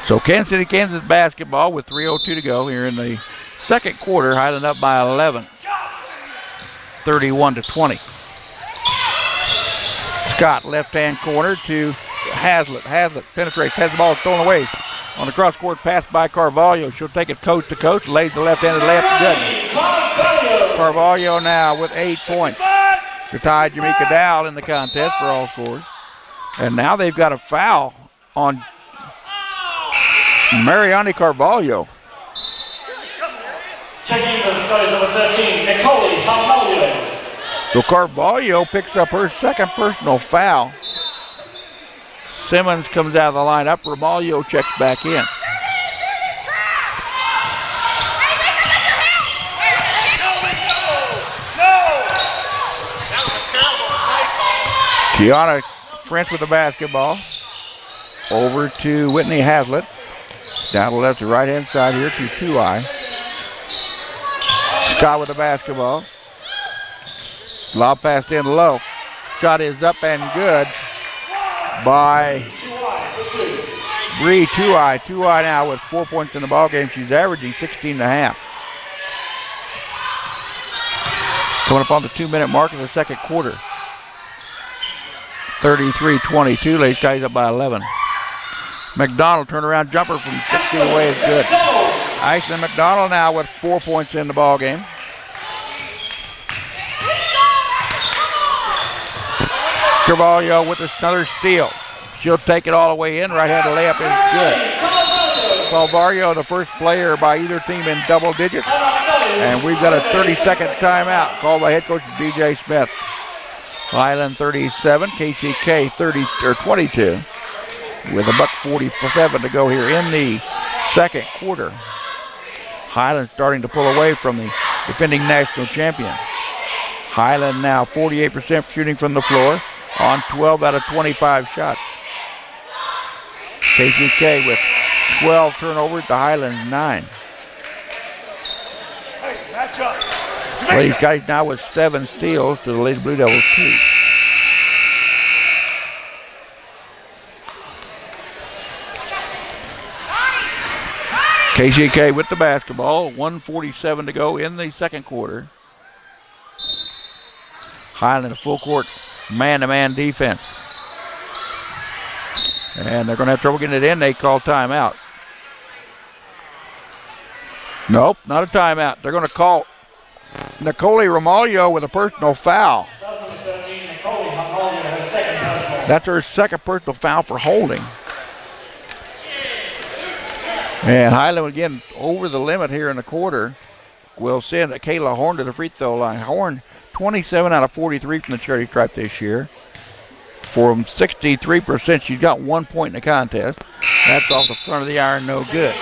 So Kansas City, Kansas basketball with 3:02 to go here in the second quarter. Highland up by 11, 31-20. Scott, left-hand corner to Hazlitt. Hazlitt penetrates, has the ball thrown away. On the cross-court pass by Carvalho. She'll take it coast to coast, lays the left-handed layup. Good. Carvalho now with 8 points to tie Jamaica Dowell in the contest for all scores. And now they've got a foul on Mariani Carvalho. Checking the Scottish number 13, Nicole Carvalho. So Carvalho picks up her second personal foul. Simmons comes out of the lineup. Ramalho checks back in. Kiana French with the basketball. Over to Whitney Hazlitt. Down to the left to right-hand side here to Tuai. Scott with the basketball. Lob pass in low. Shot is up and good by Bree Tuai. Tuai now with 4 points in the ballgame. She's averaging 16.5. Coming up on the 2-minute mark of the second quarter. 33-22. Lady Sky's up by 11. McDonald turnaround jumper from 6 feet away is good. Iceland McDonald now with 4 points in the ballgame. Carvalho with another steal. She'll take it all the way in. Right-handed layup is good. Carvalho, the first player by either team in double digits. And we've got a 30-second timeout called by head coach DJ Smith. Highland 37, KCK 22. With $1:47 to go here in the second quarter. Highland starting to pull away from the defending national champion. Highland now 48% shooting from the floor on 12 out of 25 shots. KCK with 12 turnovers to Highland 9. Lady Skies now with 7 steals to the Lady Blue Devils 2. KCK with the basketball, 1:47 to go in the second quarter. Highland a full court man-to-man defense. And they're going to have trouble getting it in. They call timeout. Nope, not a timeout. They're going to call Nicole Ramalho with a personal foul. That's her second personal foul for holding. And Highland again over the limit here in the quarter. Will send Kayla Horn to the free throw line. Horn 27 out of 43 from the charity stripe this year. From 63%, she's got 1 point in the contest. That's off the front of the iron, no good.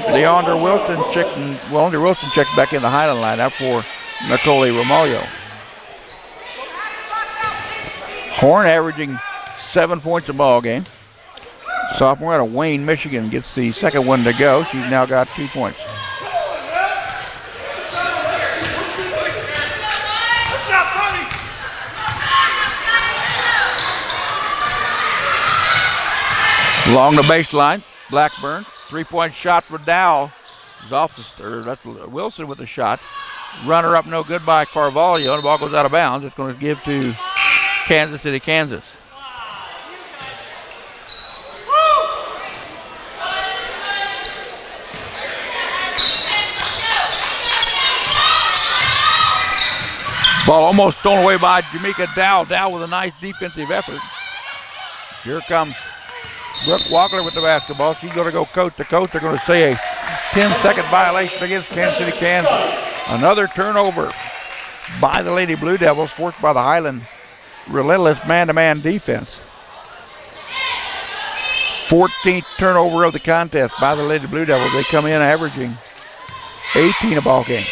Leandra Wilson checks back in the Highland lineup for Nicole Ramalho. Horn averaging 7 points a ball game. Sophomore out of Wayne, Michigan gets the second one to go. She's now got 2 points. Along the baseline, Blackburn. 3-point shot for Dow. Is off the third. That's Wilson with the shot. Runner up, no good by Carvalho. The ball goes out of bounds. It's going to give to Kansas City, Kansas. Ball almost thrown away by Jamaica Dow. Dow with a nice defensive effort. Here comes Brooke Walker with the basketball. She's going to go coast to coast. They're going to say a 10-second violation against Kansas City, Kansas. Another turnover by the Lady Blue Devils, forced by the Highland relentless man-to-man defense. 14th turnover of the contest by the Lady Blue Devils. They come in averaging 18 a ball game.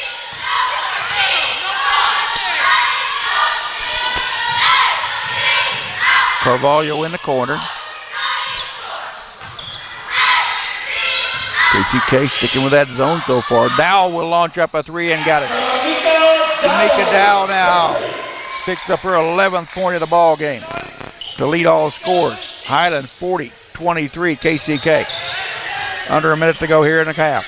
Carvalho in the corner. KCK sticking with that zone so far. Dow will launch up a three and got it. Jamaica Dow now picks up her 11th point of the ball game to lead all scores. Highland 40-23 KCK. Under a minute to go here in the half.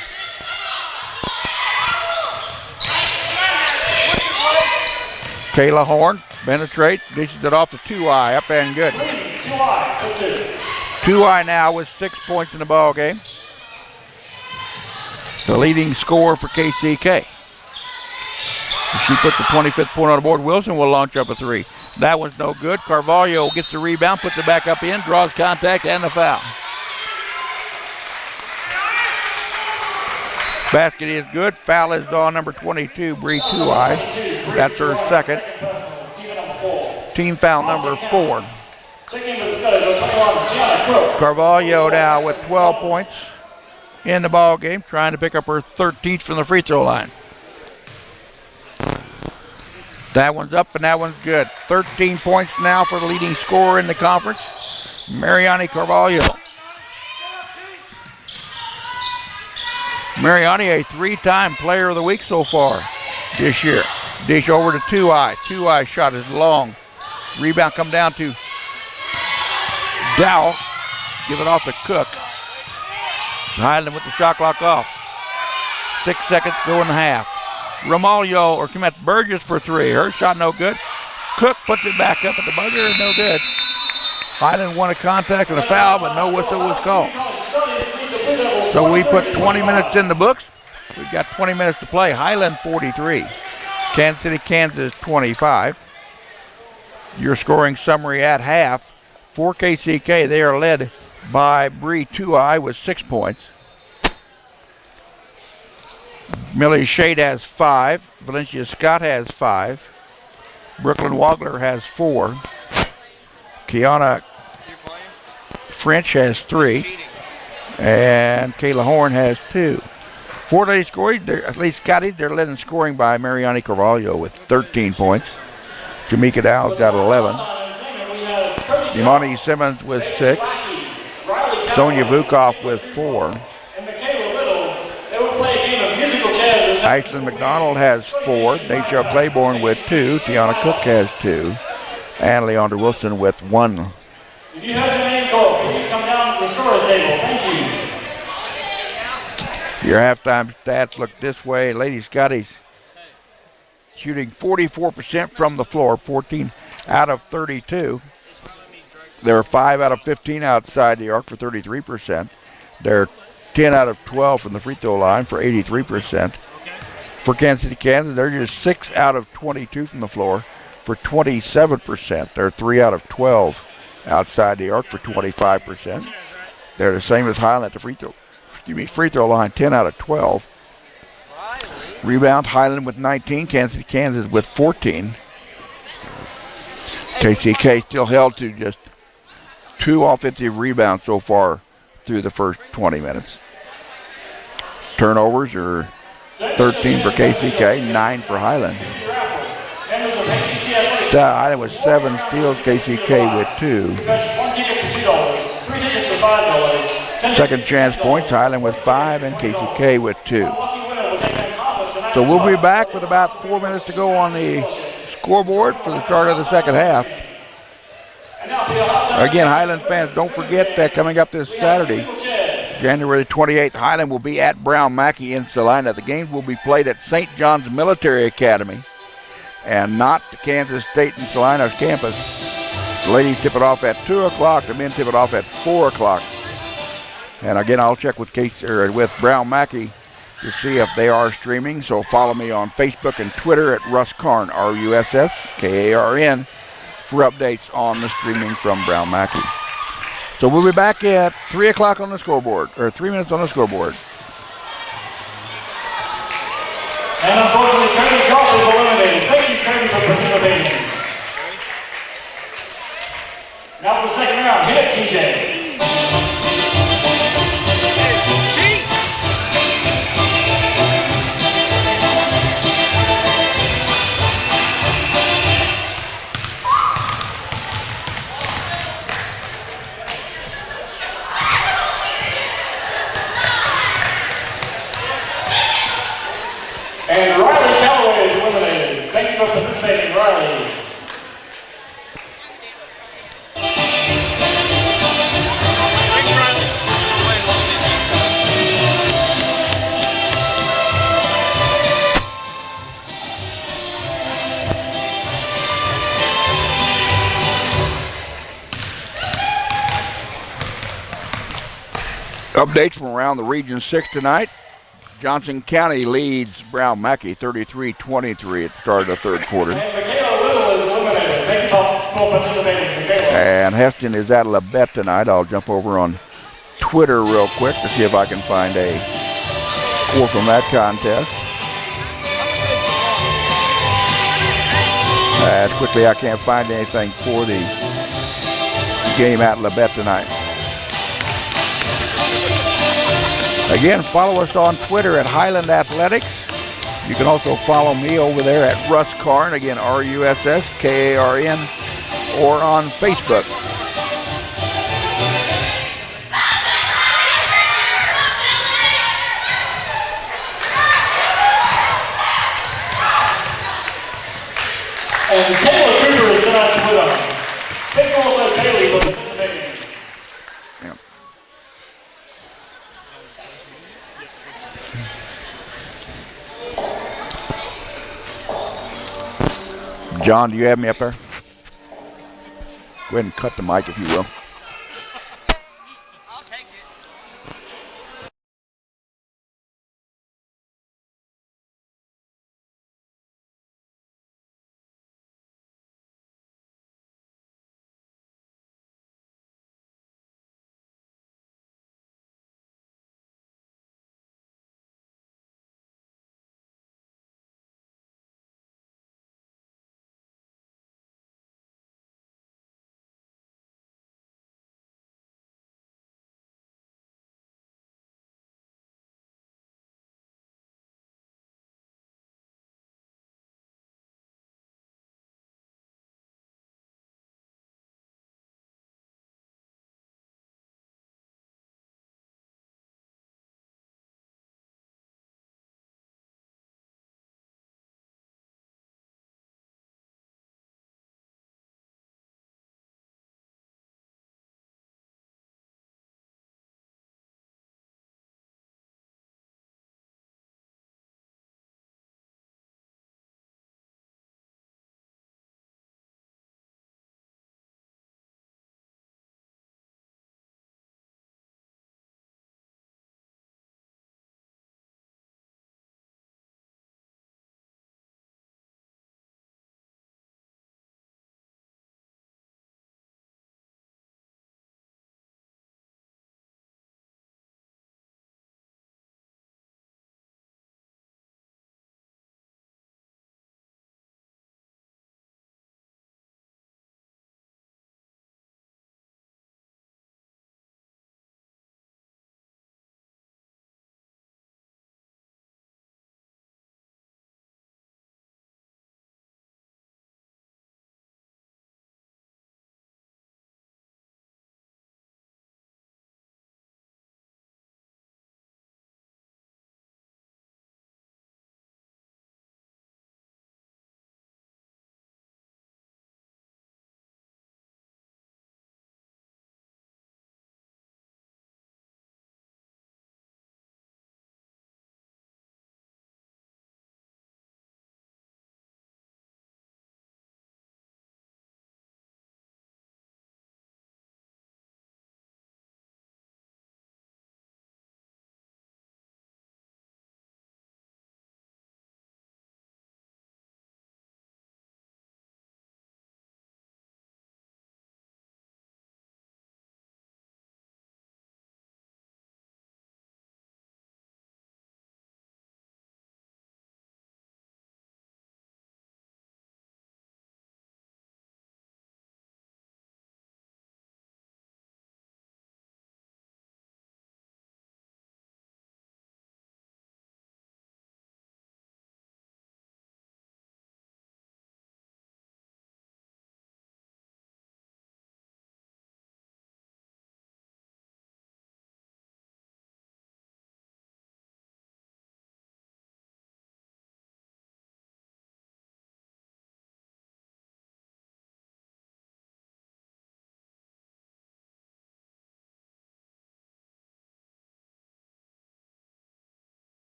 Kayla Horn penetrates, dishes it off to 2i, up and good. 2i now with 6 points in the ball game. The leading scorer for KCK. She put the 25th point on the board. Wilson will launch up a three. That one's no good. Carvalho gets the rebound, puts it back up in, draws contact, and the foul. Basket is good. Foul is on number 22, Bree 2i. That's her second. Team foul number 4. Carvalho now with 12 points in the ball game, trying to pick up her 13th from the free throw line. That one's up and that one's good. 13 points now for the leading scorer in the conference, Mariani Carvalho. Mariani, a 3-time player of the week so far this year. Dish over to 2i. 2i shot is long. Rebound come down to Dow. Give it off to Cook. Highland with the shot clock off. 6 seconds to go in the half. Ramalho, or commit Burgess for three. Her shot no good. Cook puts it back up at the buzzer, no good. Highland won a contact and a foul, but no whistle was called. So we put 20 minutes in the books. We've got 20 minutes to play. Highland 43. Kansas City, Kansas 25. Your scoring summary at half. For KCK, they are led by Bree 2i with 6 points. Millie Shade has 5. Valencia Scott has 5. Brooklyn Wagler has 4. Kiana French has 3. And Kayla Horn has 2. For lady scoring, at least Scotty, they're led in scoring by Mariani Carvalho with 13 points. Jamaica Dow's got 11. Imani Simmons with 6. Sonia Vukov with 4. Ashland McDonald has 4. Nature Claiborne with 2. Tiana Cook has 2. And Leandra Wilson with 1. If you heard your name called, please come down to the scorer's table. Thank you. Your halftime stats look this way. Lady Scotties shooting 44% from the floor, 14 out of 32. They're 5 out of 15 outside the arc for 33%. They're 10 out of 12 from the free throw line for 83%. For Kansas City, Kansas, they're just 6 out of 22 from the floor for 27%. They're 3 out of 12 outside the arc for 25%. They're the same as Highland at the free throw line, 10 out of 12. Rebound, Highland with 19, Kansas City, Kansas with 14. KCK still held to just 2 offensive rebounds so far through the first 20 minutes. Turnovers are 13 for KCK, 9 for Highland. Highland with 7 steals, KCK with 2. Second chance points, Highland with 5 and KCK with 2. So we'll be back with about 4 minutes to go on the scoreboard for the start of the second half. And now for your halftime Again, Highland fans, don't forget that coming up this Saturday, January 28th, Highland will be at Brown Mackie in Salina. The games will be played at St. John's Military Academy and not the Kansas State and Salina campus. The ladies tip it off at 2 o'clock. The men tip it off at 4 o'clock. And again, I'll check with with Brown Mackie to see if they are streaming. So follow me on Facebook and Twitter at Russ Karn, RUSSKARN, for updates on the streaming from Brown Mackie. So we'll be back at 3 o'clock on the scoreboard, or 3 minutes on the scoreboard. And unfortunately, Cody Golf is eliminated. Thank you, Cody, for participating. Now for the second round, hit it, TJ. And Riley Calloway is eliminated. Thank you for participating, Riley. Updates from around the Region 6 tonight. Johnson County leads Brown Mackie 33-23 at the start of the third quarter. And Michaela Little is eliminated. Thank you for participating, Michaela. And Heston is at Labette tonight. I'll jump over on Twitter real quick to see if I can find a score from that contest. As quickly I can't find anything for the game at Labette tonight. Again, follow us on Twitter at Highland Athletics. You can also follow me over there at Russ Karn, again, RUSSKARN, or on Facebook. And Taylor Cooper is tonight's winner. Thank you also, Bailey, for participating. John, do you have me up there? Go ahead and cut the mic if you will.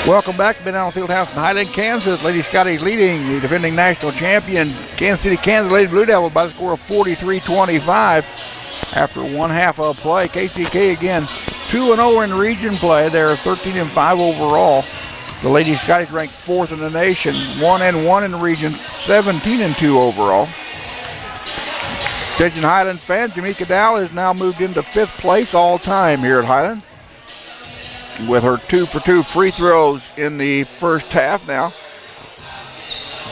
Welcome back to Midtown Fieldhouse in Highland, Kansas. Lady Scotties leading the defending national champion, Kansas City, Kansas Lady Blue Devils by the score of 43-25 after one half of play. KCK again 2-0 in region play. They're 13-5 overall. The Lady Scotties ranked 4th in the nation, 1-1 in the region, 17-2 overall. Attention Highland fans, Jamaica Dow has now moved into 5th place all time here at Highland, with her 2-for-2 free throws in the first half now.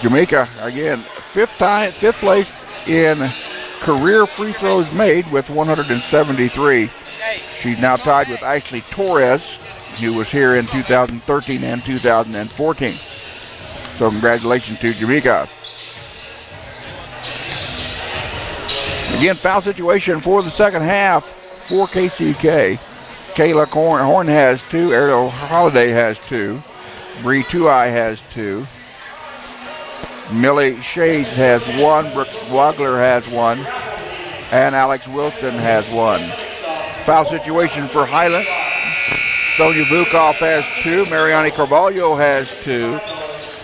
Jamaica, again, 5th place in career free throws made with 173. She's now tied with Ashley Torres, who was here in 2013 and 2014. So congratulations to Jamaica. Again, foul situation for the second half for KCK. Kayla Horn has 2, Ariel Holiday has 2, Bree Tuai has 2, Millie Shades has 1, Brooke Wagler has 1, and Alex Wilson has 1. Foul situation for Highland. Sonia Vukov has 2, Mariani Carvalho has 2,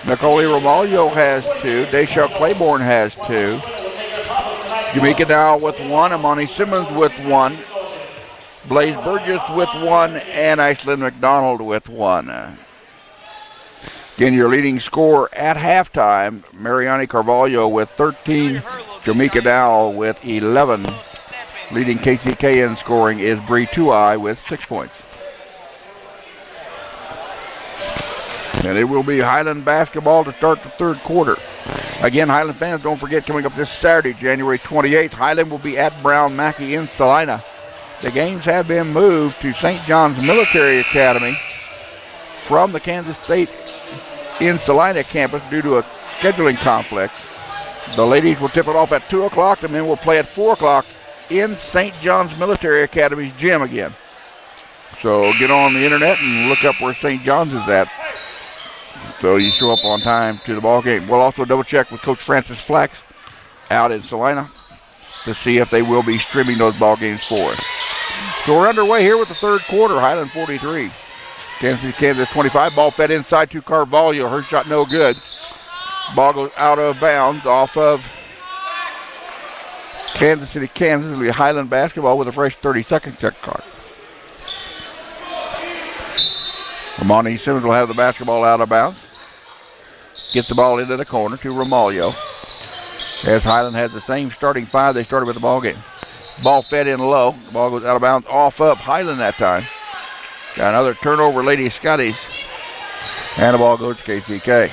Nicole Romaglio has 2, Desha Claiborne has 2, Jamaica Dow with 1, Amani Simmons with 1, Blaze Burgess with 1, and Aislinn McDonald with 1. Again, your leading scorer at halftime, Mariani Carvalho with 13, Jamaica Dow with 11. Leading KCK in scoring is Bree Tuai with 6 points. And it will be Highland basketball to start the third quarter. Again, Highland fans, don't forget, coming up this Saturday, January 28th, Highland will be at Brown Mackey in Salina. The games have been moved to St. John's Military Academy from the Kansas State in Salina campus due to a scheduling conflict. The ladies will tip it off at 2 o'clock, and then we'll play at 4 o'clock in St. John's Military Academy's gym again. So get on the internet and look up where St. John's is at, so you show up on time to the ball game. We'll also double check with Coach Francis Flax out in Salina to see if they will be streaming those ball games for us. So we're underway here with the third quarter. Highland 43, Kansas City, Kansas 25. Ball fed inside to Carvalho. Her shot no good. Ball goes out of bounds off of Kansas City, Kansas. It'll be Highland basketball with a fresh 30-second check clock. Ramani Simmons will have the basketball out of bounds. Gets the ball into the corner to Romaglio. As Highland has the same starting 5 they started with the ball game. Ball fed in low. The ball goes out of bounds off of Highland that time. Got another turnover, Lady Scotties. And the ball goes to KCK.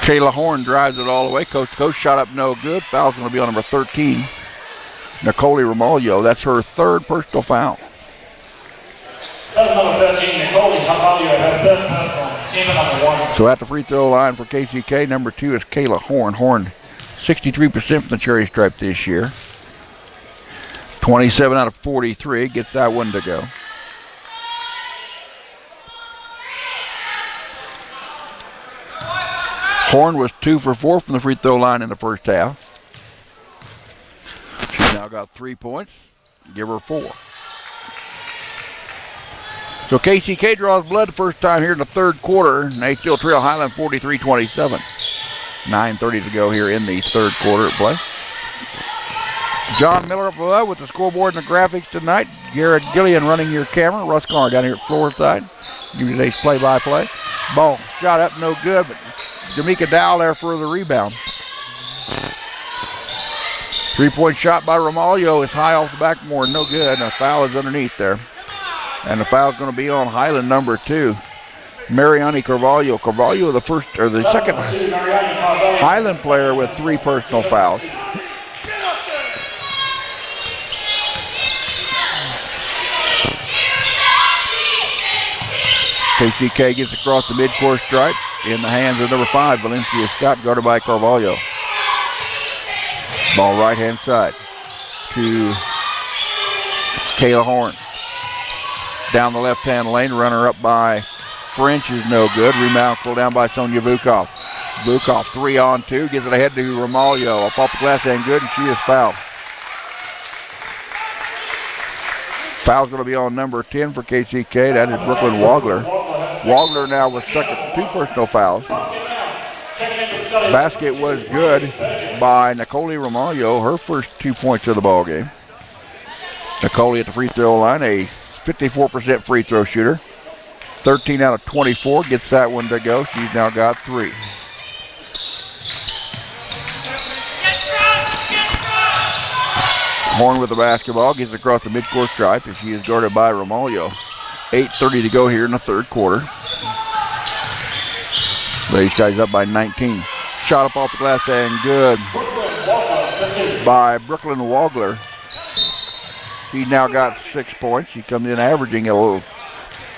Kayla Horn drives it all the way. Coast to coast, shot up no good. Foul's going to be on number 13, Nicole Romaglio. That's her 3rd personal foul. That's number 13, Nicole Romaglio. That's 7 personal. Team number 1. So at the free throw line for KCK, number 2 is Kayla Horn. Horn, 63% from the cherry stripe this year. 27 out of 43, gets that one to go. Horn was 2 for 4 from the free throw line in the first half. She's now got 3 points. Give her 4. So KCK draws blood the first time here in the third quarter, and they still trail Highland 43-27. 9:30 to go here in the third quarter at play. John Miller up above with the scoreboard and the graphics tonight. Garrett Gillian running your camera. Russ Carr down here at floor side. Give you today's play-by-play. Ball shot up, no good, but Jamaica Dow there for the rebound. 3-point shot by Romaglio is high off the backboard, no good, and a foul is underneath there. And the foul is going to be on Highland number 2, Mariani Carvalho. Carvalho, the second Highland player with 3 personal fouls. KCK gets across the midcourt stripe in the hands of number 5, Valencia Scott, guarded by Carvalho. Ball right-hand side to Kayla Horn. Down the left-hand lane, runner up by French is no good. Rebound pulled down by Sonia Vukov. Vukov 3-on-2, gets it ahead to Romaglio. Up off the glass and good, and she is fouled. Foul's going to be on number 10 for KCK. That is Brooklyn Wagler. Wagler now with second, 2 personal fouls. Basket was good by Nicole Romaglio, her first 2 points of the ball game. Nicole at the free throw line, a 54% free throw shooter. 13 out of 24, gets that one to go. She's now got 3. Horn with the basketball, gets across the midcourt stripe, and she is guarded by Romaglio. 8:30 to go here in the third quarter. Ladies guys up by 19. Shot up off the glass and good by Brooklyn Wagler. He's now got 6 points. He comes in averaging a little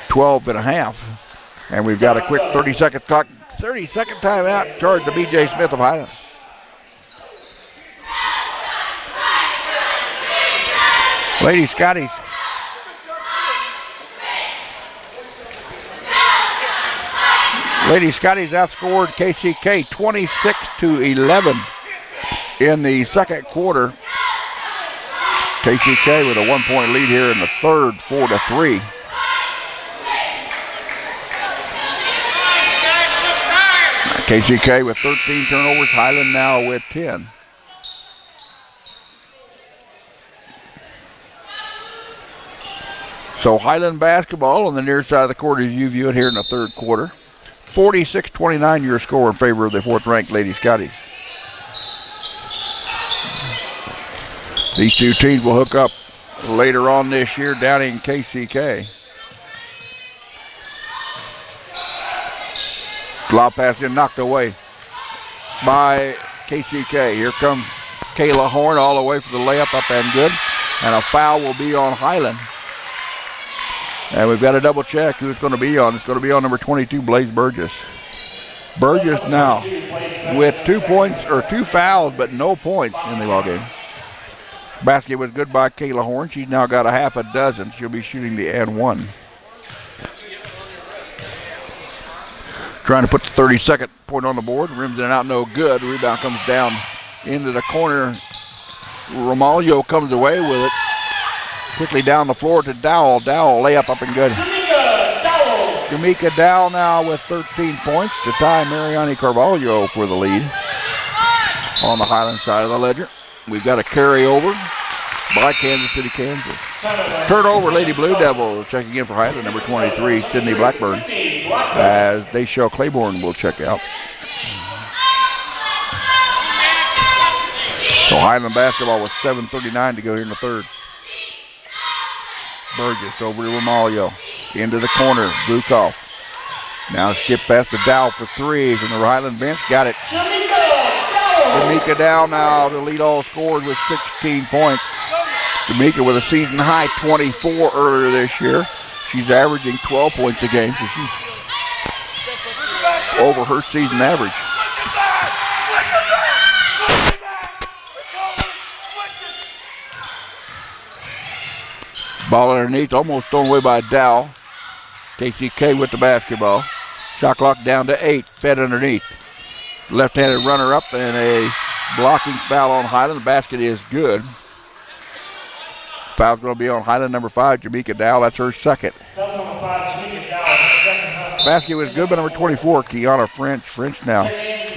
12 and a half. And we've got a quick 30-second timeout charged to B.J. Smith of Highland. Lady Scotties. Lady Scotties outscored KCK 26-11 in the second quarter. KCK with a 1-point lead here in the third, 4-3. KCK with 13 turnovers, Highland now with 10. So Highland basketball on the near side of the court as you view it here in the third quarter. 46-29 your score in favor of the 4th-ranked Lady Scotties. These two teams will hook up later on this year down in KCK. Lob pass in, knocked away by KCK. Here comes Kayla Horn all the way for the layup, up and good. And a foul will be on Highland. And we've got to double check who it's going to be on. It's going to be on number 22, Blaze Burgess. Burgess now with 2 points, or 2 fouls, but no points in the ball game. Basket was good by Kayla Horn. She's now got a half a dozen. She'll be shooting the and 1. Trying to put the 32nd point on the board. Rims in and out, no good. Rebound comes down into the corner. Romaglio comes away with it. Quickly down the floor to Dowell. Dowell, layup up and good. Jamaica Dowell now with 13 points to tie Mariani Carvalho for the lead on the Highland side of the ledger. We've got a carryover by Kansas City, Kansas. Turnover, Lady Blue Devils checking in for Highland, number 23, Sydney Blackburn, as Dayshell Claiborne will check out. So Highland basketball with 7:39 to go here in the third. Burgess over to Romaglio. Into the corner, Bukov. Now skip past the Dow for 3 from the Highland bench. Got it. Jamaica Dow now to lead all scorers with 16 points. Jamaica with a season high 24 earlier this year. She's averaging 12 points a game, so she's over her season average. Ball underneath, almost thrown away by Dow. KCK with the basketball. Shot clock down to 8, fed underneath. Left-handed runner-up and a blocking foul on Highland. The basket is good. Foul's going to be on Highland, number 5, Jamaica Dow. That's her second. Basket was good by number 24, Kiana French. French now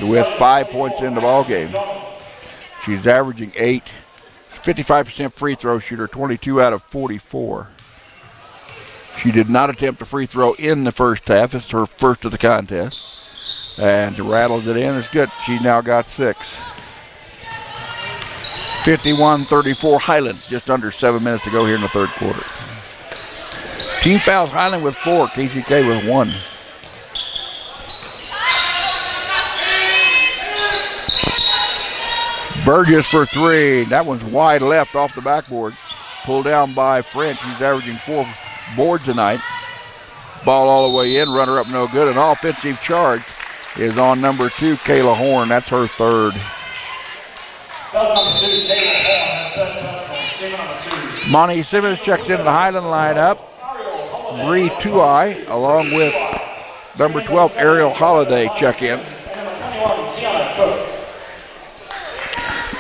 with 5 points in the ball game. She's averaging 8. 55% free throw shooter, 22 out of 44. She did not attempt a free throw in the first half. It's her first of the contest. And rattles it in. It's good. She now got 6. 51-34 Highland. Just under 7 minutes to go here in the third quarter. Team fouls Highland with 4. KCK with 1. Burgess for 3. That one's wide left off the backboard. Pulled down by French. He's averaging 4 boards tonight. Ball all the way in. Runner up no good. An offensive charge is on number 2, Kayla Horn. That's her third. Monty Simmons checks into the Highland lineup. Bree Tuai along with number 12, Ariel Holiday check in.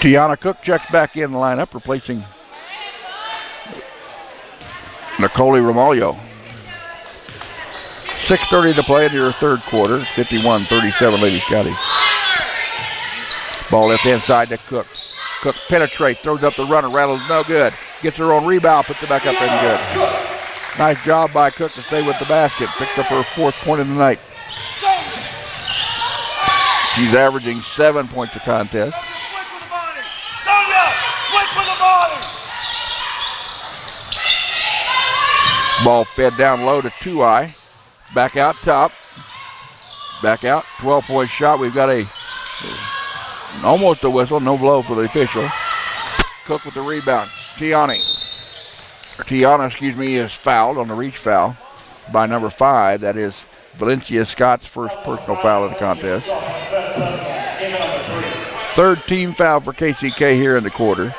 Tiana Cook checks back in the lineup, replacing Nicole Romaglio. 6:30 to play in your third quarter. 51-37 Lady Scotties. Ball left hand side to Cook. Cook penetrates, throws up the runner, rattles, no good. Gets her own rebound, puts it back up and good. Nice job by Cook to stay with the basket. Picked up her 4th point of the night. She's averaging 7 points a contest. Switch with the body. Ball fed down low to 2i. Back out top. Back out. 12-point shot. We've got almost a whistle. No blow for the official. Cook with the rebound. Tiana, is fouled on the reach foul by number 5. That is Valencia Scott's first personal foul of the contest. Third team foul for KCK here in the quarter.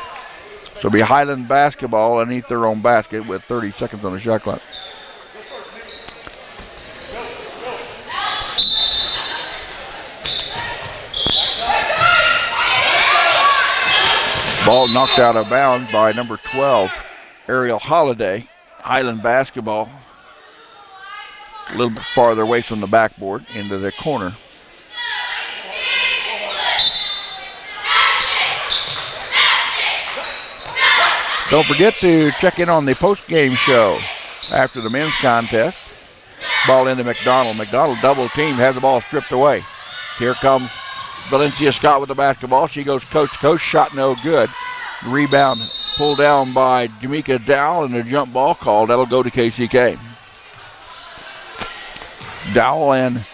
So it'll be Highland basketball underneath their own basket with 30 seconds on the shot clock. Ball knocked out of bounds by number 12, Ariel Holiday. Highland basketball a little bit farther away from the backboard into the corner. Don't forget to check in on the post-game show after the men's contest. Ball into McDonald. McDonald double team, has the ball stripped away. Here comes Valencia Scott with the basketball. She goes coast to coast, shot no good. Rebound pulled down by Jamaica Dowell and a jump ball called. That'll go to KCK. Dowell and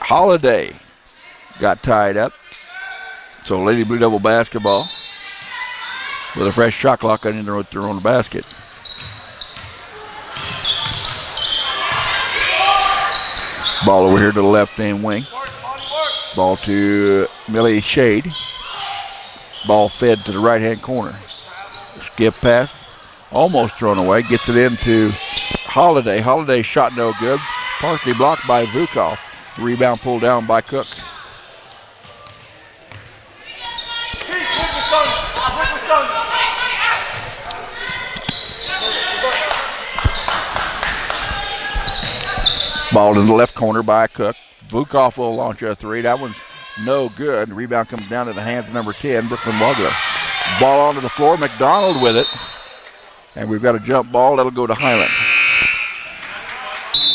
Holiday got tied up. So Lady Blue Devil basketball with a fresh shot clock in their own basket. Ball over here to the left-hand wing. Ball to Millie Shade. Ball fed to the right-hand corner. Skip pass. Almost thrown away. Gets it into Holiday. Holiday shot no good. Partially blocked by Vukov. Rebound pulled down by Cook. Ball in the left corner by Cook. Vukov will launch a three. That one's no good. Rebound comes down to the hands of number 10, Brooklyn Wagler. Ball onto the floor. McDonald with it. And we've got a jump ball. That'll go to Highland.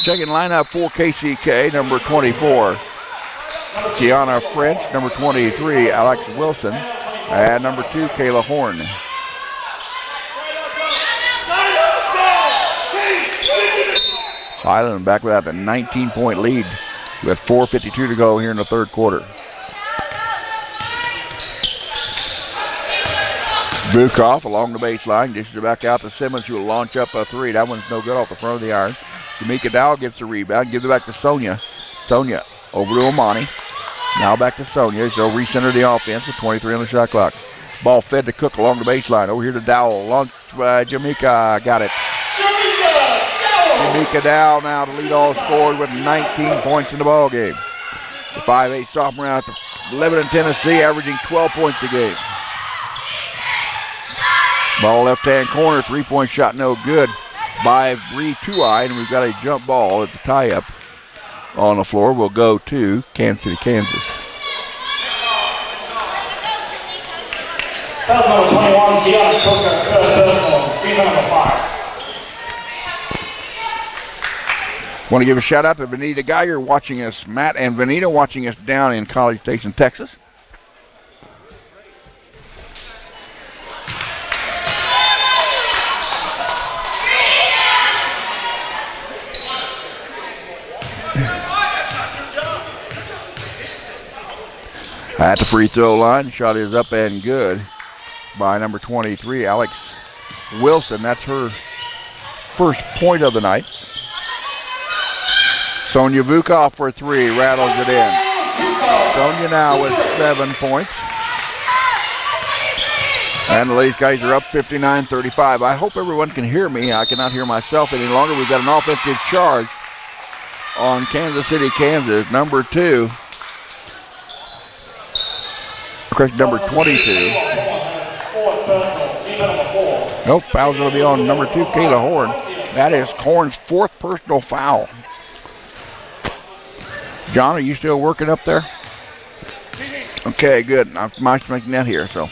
Checking lineup for KCK, number 24, Tiana French, number 23, Alex Wilson, and number 2, Kayla Horn. Highland back without a 19-point lead with 4:52 to go here in the third quarter. Vukov along the baseline, dishes it back out to Simmons, who will launch up a three. That one's no good off the front of the iron. Jamaica Dowell gets the rebound, gives it back to Sonia. Sonia over to Omani. Now back to Sonia. She'll recenter the offense with 23 on the shot clock. Ball fed to Cook along the baseline. Over here to Dowell. Launch by Jamaica. Got it. Jamaica Dowell now to lead all scorers with 19 points in the ball game. The 5'8" sophomore out of Lebanon, Tennessee, averaging 12 points a game. Ball left-hand corner, three-point shot no good by Bree Tuai, and we've got a jump ball at the tie-up on the floor. Will go to Kansas City, Kansas. Foul number 21, Tiana Cook, first personal, team number 5. Want to give a shout out to Vanita Geiger watching us, Matt and Vanita watching us down in College Station, Texas. At the free throw line, shot is up and good by number 23, Alex Wilson. That's her first point of the night. Sonia Vukov for three, rattles it in. Sonia now with 7 points. And the Ladies guys are up 59-35. I hope everyone can hear me. I cannot hear myself any longer. We've got an offensive charge on Kansas City, Kansas. Number 2. Correct, number 22. Nope, foul's going to be on number 2, Kayla Horn. That is Corn's 4th personal foul. John, are you still working up there? Okay, good. I'm making that here, so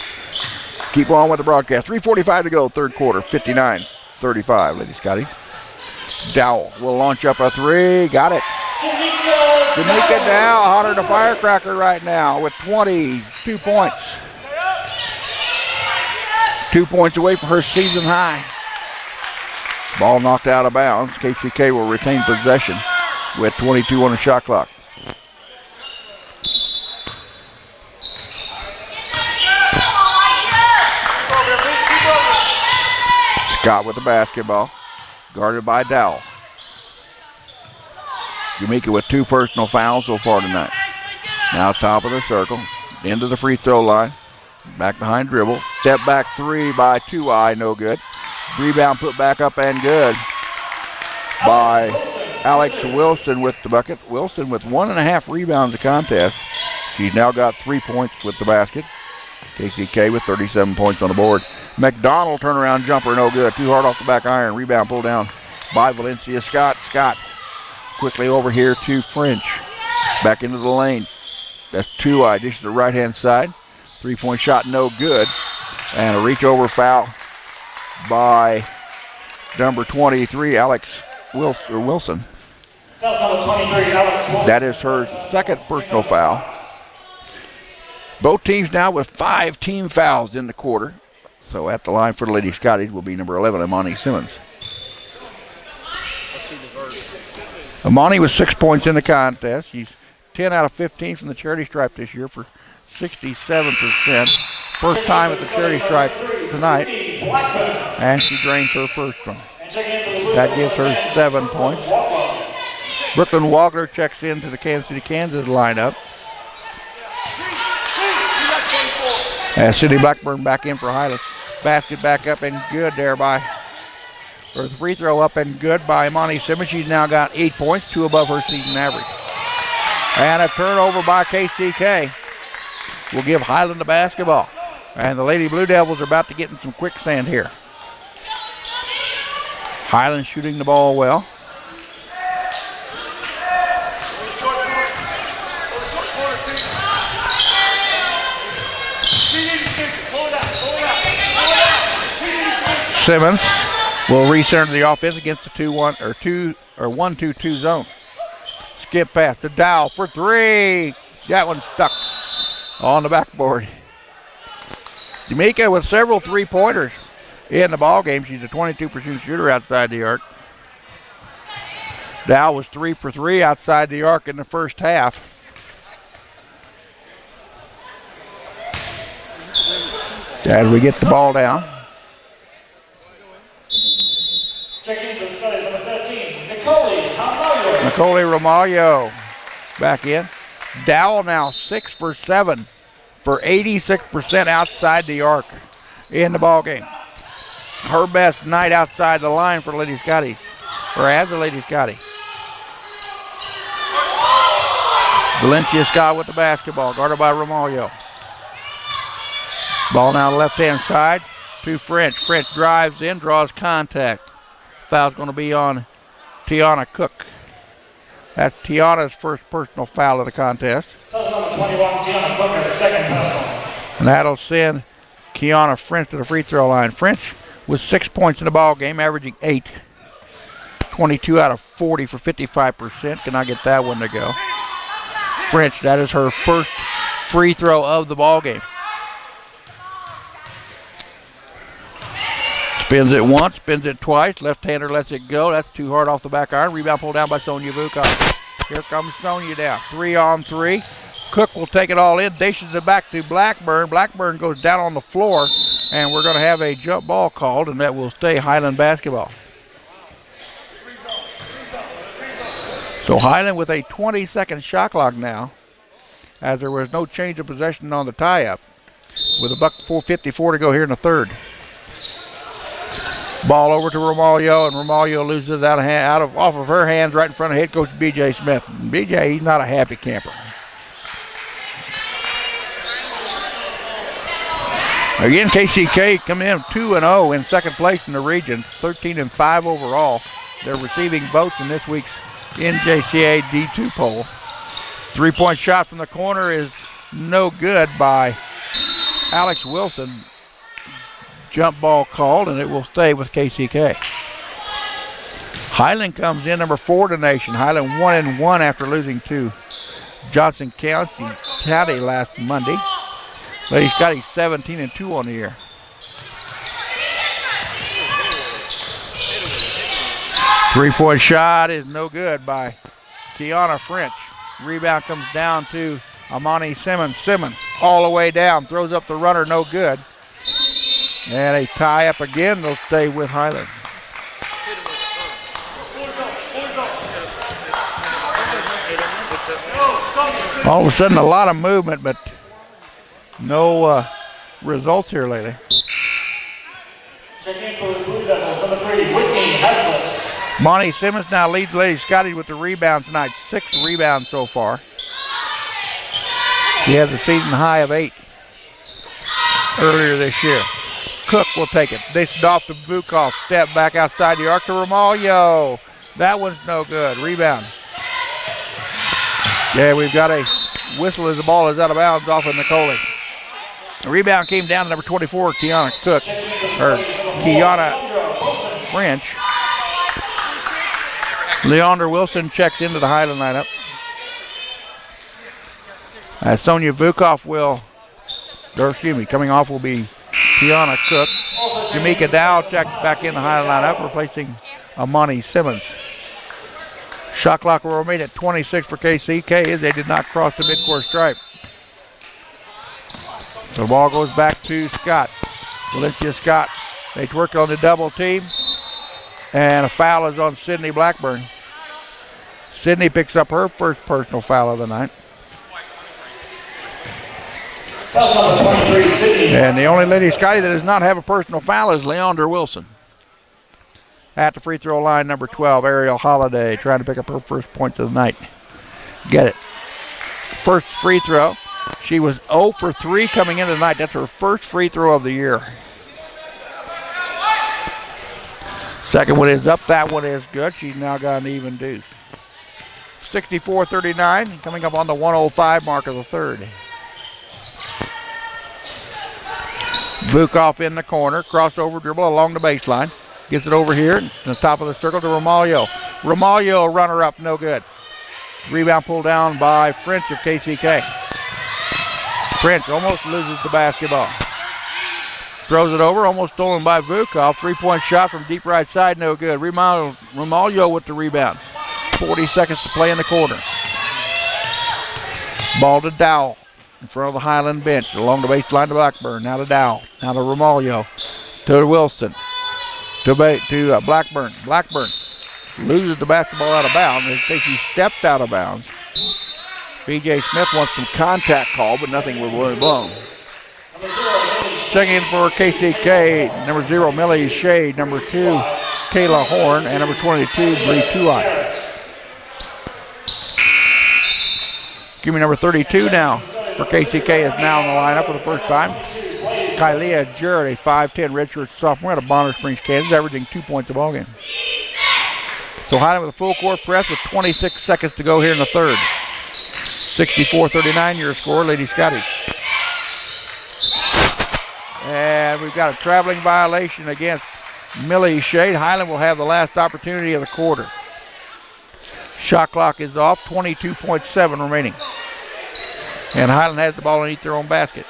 keep on with the broadcast. 3:45 to go, third quarter, 59-35, Lady Scotty. Dowell will launch up a three. Got it. Jamaica Dowell, hotter than a firecracker right now with 22 points. 2 points away from her season high. Ball knocked out of bounds. KCK will retain possession with 22 on the shot clock. Scott with the basketball, guarded by Dowell. Jamaica with 2 personal fouls so far tonight. Now top of the circle, into the free throw line. Back behind dribble. Step back 3 by 2i, no good. Rebound put back up and good by Alex Wilson with the bucket. Wilson with 1.5 rebounds a contest. She's now got 3 points with the basket. KCK with 37 points on the board. McDonald turnaround jumper, no good. Too hard off the back iron. Rebound pulled down by Valencia Scott. Scott quickly over here to French. Back into the lane. That's 2i. Dish to the right-hand side. 3-point shot, no good. And a reach over foul by number 23, Alex Wilson. That's number 23, Alex Wilson. That is her 2nd personal foul. Both teams now with 5 team fouls in the quarter. So at the line for the Lady Scotties will be number 11, Imani Simmons. Imani with 6 points in the contest. She's 10 out of 15 from the charity stripe this year for 67%. First time at the charity stripe tonight. And she drains her first one. That gives her 7 points. Brooklyn Wagler checks into the Kansas City, Kansas lineup. As City Blackburn back in for Highland. Basket back up and good there by, or the free throw up and good by Imani Simmons. She's now got 8 points, 2 above her season average. And a turnover by KCK will give Highland the basketball. And the Lady Blue Devils are about to get in some quicksand here. Highland shooting the ball well. Simmons will recenter the offense against the 1-2-2 zone. Skip pass to Dowell for 3. That one stuck on the backboard. Jamaica with several 3-pointers in the ball game. She's a 22% shooter outside the arc. Dowell was 3 for 3 outside the arc in the first half. As we get the ball down. Checking for Scotties, number 13, Nicole Romaglio back in. Dowell now 6 for 7 for 86% outside the arc in the ball game. Her best night outside the line for Lady Scotties, or as a Lady Scottie. Valencia Scott with the basketball, guarded by Romaglio. Ball now left-hand side to French. French drives in, draws contact. Foul's going to be on Tiana Cook. That's Tiana's first personal foul of the contest. Foul number 21, Tiana Cook, her 2nd personal. And that'll send Kiana French to the free throw line. French with 6 points in the ball game, averaging 8. 22 out of 40 for 55%. Can I get that one to go? French, that is her first free throw of the ball game. Spins it once, spins it twice. Left-hander lets it go. That's too hard off the back iron. Rebound pulled down by Sonia Vukov. Here comes Sonia down. 3-on-3. Cook will take it all in. Dishes it back to Blackburn. Blackburn goes down on the floor. And we're going to have a jump ball called, and that will stay Highland basketball. So Highland with a 20-second shot clock now, as there was no change of possession on the tie-up, with $1:54 to go here in the third. Ball over to Romaglio, and Romaglio loses it off of her hands right in front of head coach B.J. Smith. And B.J., he's not a happy camper. Again, KCK coming in 2-0 in second place in the region, 13-5 overall. They're receiving votes in this week's NJCA D2 poll. 3-point shot from the corner is no good by Alex Wilson. Jump ball called, and it will stay with KCK. Highland comes in number 4 to nation. Highland 1-1 after losing to Johnson County last Monday. Lady Scotty's 17-2 on the year. Three-point shot is no good by Kiana French. Rebound comes down to Amani Simmons. Simmons all the way down, throws up the runner, no good. And a tie up again, they'll stay with Highland. All of a sudden, a lot of movement, but no results here lately. Check in for the Blue Devils, number 3, Whitney Haslett. Monty Simmons now leads Lady Scotty with the rebound tonight. 6 rebounds so far. He has a season high of 8 earlier this year. Cook will take it. Dished off to Vukov. Step back outside the arc to Ramalho. That one's no good. Rebound. Yeah, we've got a whistle as the ball is out of bounds off of Nicole. The rebound came down to number 24, Kiana Cook, or Kiana French. Leander Wilson checks into the Highland lineup. Sonia Vukov coming off will be Kiana Cook. Jamaica Dow checked back in the Highland lineup, replacing Amani Simmons. Shot clock will remain at 26 for KCK as they did not cross the midcourt stripe. The ball goes back to Scott. Valencia Scott. They work on the double team. And a foul is on Sydney Blackburn. Sydney picks up her first personal foul of the night. That's number 23, Sydney. And the only Lady Scotty that does not have a personal foul is Leander Wilson. At the free throw line, number 12, Ariel Holiday, trying to pick up her first point of the night. Get it. First free throw. She was 0 for 3 coming in tonight. That's her first free throw of the year. Second one is up. That one is good. She's now got an even deuce. 64-39, coming up on the 105 mark of the third. Vukov in the corner. Crossover dribble along the baseline. Gets it over here, to the top of the circle to Ramalho. Ramalho, runner up, no good. Rebound pulled down by French of KCK. French almost loses the basketball. Throws it over, almost stolen by Vukov. 3-point shot from deep right side, no good. Ramalho with the rebound. 40 seconds to play in the quarter. Ball to Dowell in front of the Highland bench. Along the baseline to Blackburn. Now to Dowell. Now to Ramalho. To Wilson. To Blackburn. Blackburn loses the basketball out of bounds. They say she stepped out of bounds. B.J. Smith wants some contact call, but nothing was blown. Checking in for KCK, number 0, Millie Shade, number 2, Kayla Horn, and number 22, Bree Tuai. Give me number 32 now for KCK is now in the lineup for the first time. Kylia Jarrett, a 5'10" redshirt sophomore out of Bonner Springs, Kansas, averaging 2 points a ballgame. So Highland with a full court press with 26 seconds to go here in the third. 64-39 your score, Lady Scotty. And we've got a traveling violation against Millie Shade. Highland will have the last opportunity of the quarter. Shot clock is off, 22.7 remaining. And Highland has the ball underneath their own basket.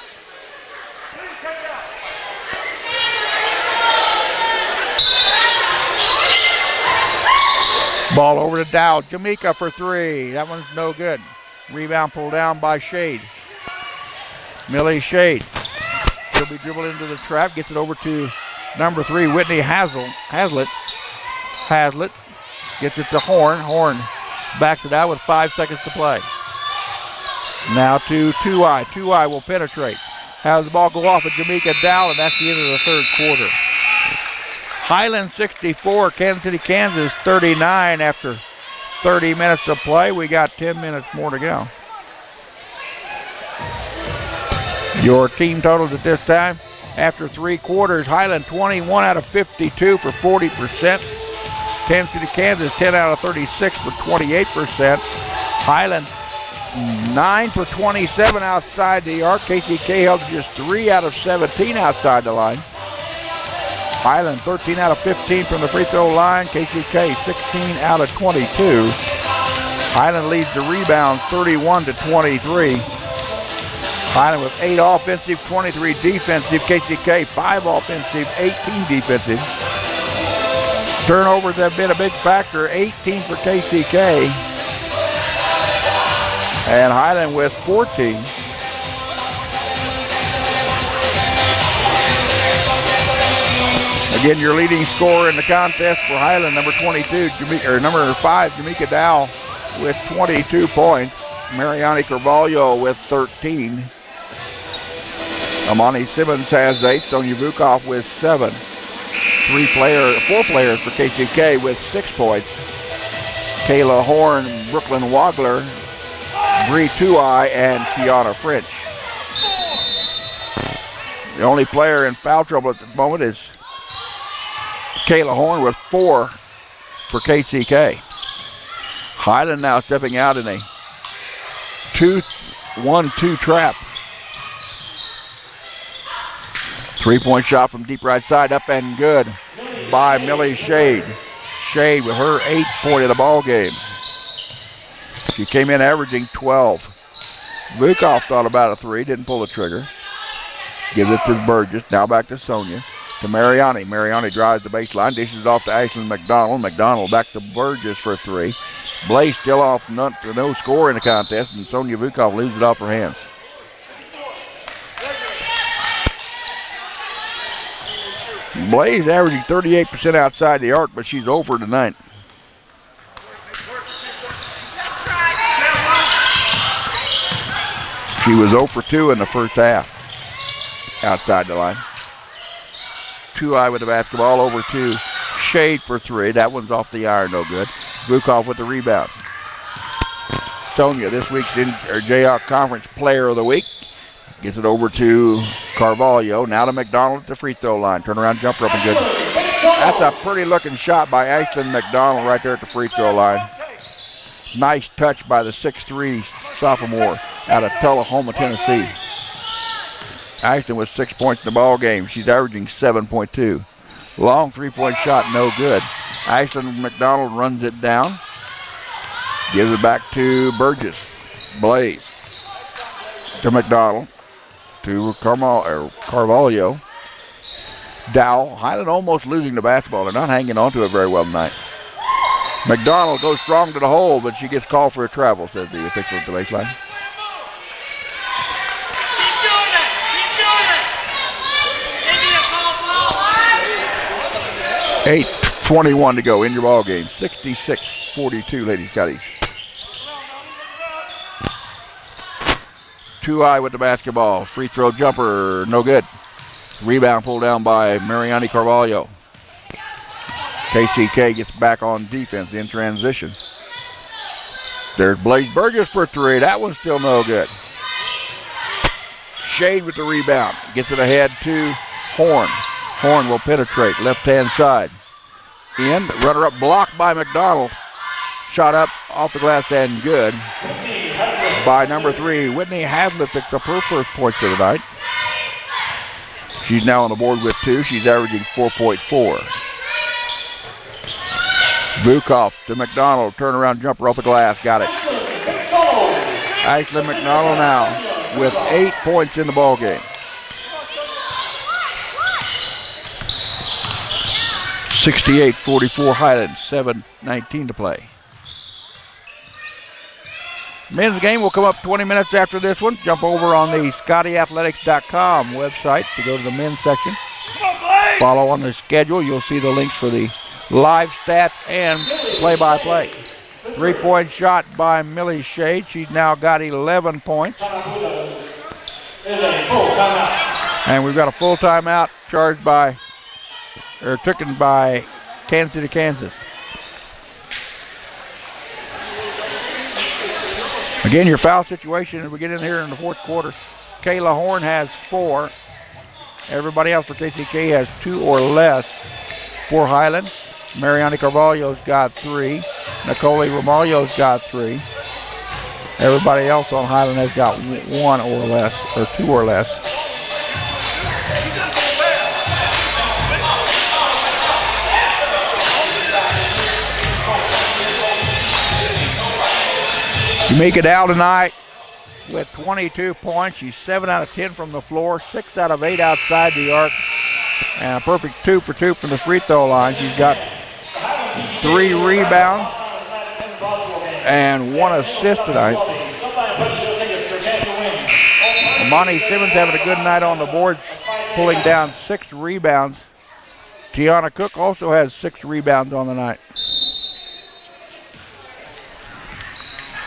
Ball over to Dow. Jamaica for 3. That one's no good. Rebound pulled down by Shade. Millie Shade. She'll be dribbled into the trap. Gets it over to number 3, Whitney Haslett. Haslett gets it to Horn. Horn backs it out with 5 seconds to play. Now to Tuai. Tuai will penetrate. Has the ball go off at Jamaica Dow, and that's the end of the third quarter. Highland 64, Kansas City, Kansas 39 after 30 minutes of play. We got 10 minutes more to go. Your team totals at this time, after 3 quarters. Highland 21 out of 52 for 40%. Kansas City, Kansas 10 out of 36 for 28%. Highland 9 for 27 outside the arc. KCK held just 3 out of 17 outside the line. Highland 13 out of 15 from the free throw line. KCK 16 out of 22. Highland leads the rebound 31 to 23. Highland with 8 offensive, 23 defensive. KCK 5 offensive, 18 defensive. Turnovers have been a big factor, 18 for KCK. And Highland with 14. Again, your leading scorer in the contest for Highland, number 22, number 5, Jamaica Dow with 22 points. Mariani Carvalho with 13. Amani Simmons has 8. Sonia Vukov with 7. 4 players for KCK with 6 points. Kayla Horn, Brooklyn Wagler, Bree Tuai, and Kiana French. The only player in foul trouble at the moment is Kayla Horn with 4 for KCK. Highland now stepping out in a 2-1-2 trap. 3-point shot from deep right side, up and good by Millie Shade. Shade with her 8th point of the ball game. She came in averaging 12. Vukov thought about a 3, didn't pull the trigger. Gives it to Burgess, now back to Sonia. To Mariani. Mariani drives the baseline, dishes it off to Ashlyn McDonald. McDonald back to Burgess for 3. Blaze still off no score in the contest, and Sonia Vukov loses it off her hands. Blaze averaging 38% outside the arc, but she's 0 for tonight. She was 0 for 2 in the first half outside the line. Tuai with the basketball, over to Shade for 3. That one's off the iron, no good. Vukov with the rebound. Sonia, this week's Jayhawk Conference Player of the Week. Gets it over to Carvalho. Now to McDonald at the free throw line. Turnaround jumper up and good. That's a pretty looking shot by Ashlyn McDonald right there at the free throw line. Nice touch by the 6'3" sophomore out of Tullahoma, Tennessee. Ashlyn with 6 points in the ball game. She's averaging 7.2. Long 3-point shot, no good. Ashlyn McDonald runs it down. Gives it back to Burgess. Blaze. To McDonald. To Carvalho. Dow. Highland almost losing the basketball. They're not hanging on to it very well tonight. McDonald goes strong to the hole, but she gets called for a travel, says the official at the baseline. 8:21 to go in your ball game. 66-42, Lady Scotties. Tuai with the basketball. Free throw jumper, no good. Rebound pulled down by Mariani Carvalho. KCK gets back on defense in transition. There's Blaze Burgess for 3. That one's still no good. Shade with the rebound. Gets it ahead to Horn. Horn will penetrate left-hand side. In, runner-up blocked by McDonald. Shot up off the glass and good by number 3. Whitney Hadley picked up her first points of the night. She's now on the board with 2. She's averaging 4.4. Vukov to McDonald. Turnaround jumper off the glass. Got it. Ashlyn McDonald now with 8 points in the ball game. 68-44 Highland, 7:19 to play. Men's game will come up 20 minutes after this one. Jump over on the ScottyAthletics.com website to go to the men's section. Follow on the schedule. You'll see the links for the live stats and play-by-play. 3-point shot by Millie Shade. She's now got 11 points. And we've got a full timeout charged by taken by Kansas City, Kansas. Again, your foul situation as we get in here in the fourth quarter. Kayla Horn has 4. Everybody else for KCK has 2 or less. For Highland, Mariani Carvalho's got 3. Nicole Romaglio's got 3. Everybody else on Highland has got 1 or less, or 2 or less. Jamaica Dow tonight with 22 points. She's 7 out of 10 from the floor, 6 out of 8 outside the arc, and a perfect 2 for 2 from the free throw line. She's got 3 rebounds and 1 assist tonight. Monty Simmons having a good night on the board, pulling down 6 rebounds. Tiana Cook also has 6 rebounds on the night.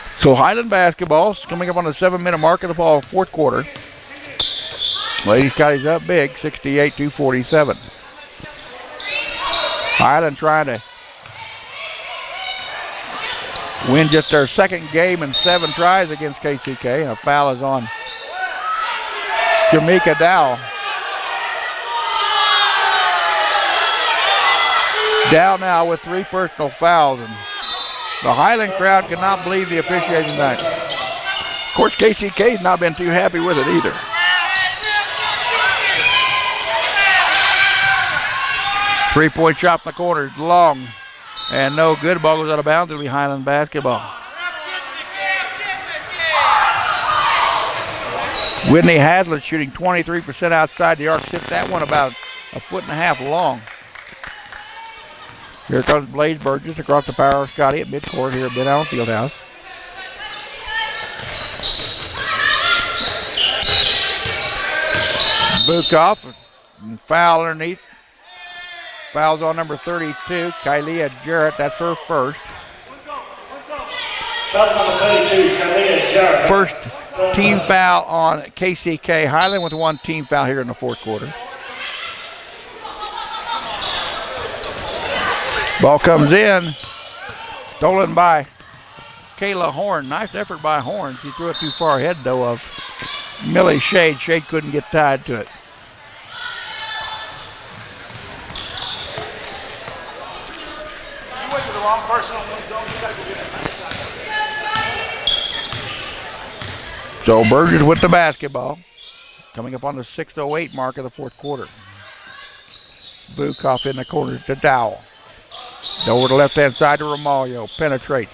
So Highland basketball is coming up on the 7-minute mark of the ball, 4th quarter. Ladies Scotty's up big, 68-47. Highland trying to win just their 2nd game in 7 tries against KCK. And a foul is on Jamaica Dow. Dow now with 3 personal fouls. And the Highland crowd cannot believe the officiating tonight. Of course, KCK's not been too happy with it either. Three-point shot in the corner is long and no good. Ball goes out of bounds. It'll be Highland basketball. Whitney Hazlitt shooting 23% outside the arc. Hit that one about 1.5 feet long. Here comes Blaze Burgess across the power of Scotty at midcourt here at Mid Allen Fieldhouse. Bukov, foul underneath. Foul's on number 32, Kylia Jarrett. That's her first. Foul number 32, Kylia Jarrett. First team foul on KCK. Highland with 1 team foul here in the 4th quarter. Ball comes in, stolen by Kayla Horn. Nice effort by Horn. She threw it too far ahead, though, of Millie Shade. Shade couldn't get tied to it. You went to the wrong person on one zone. You got to get it. So Burgess with the basketball. Coming up on the 6:08 mark of the 4th quarter. Bukov in the corner to Dowell. Over the left-hand side to Romaglio. Penetrates.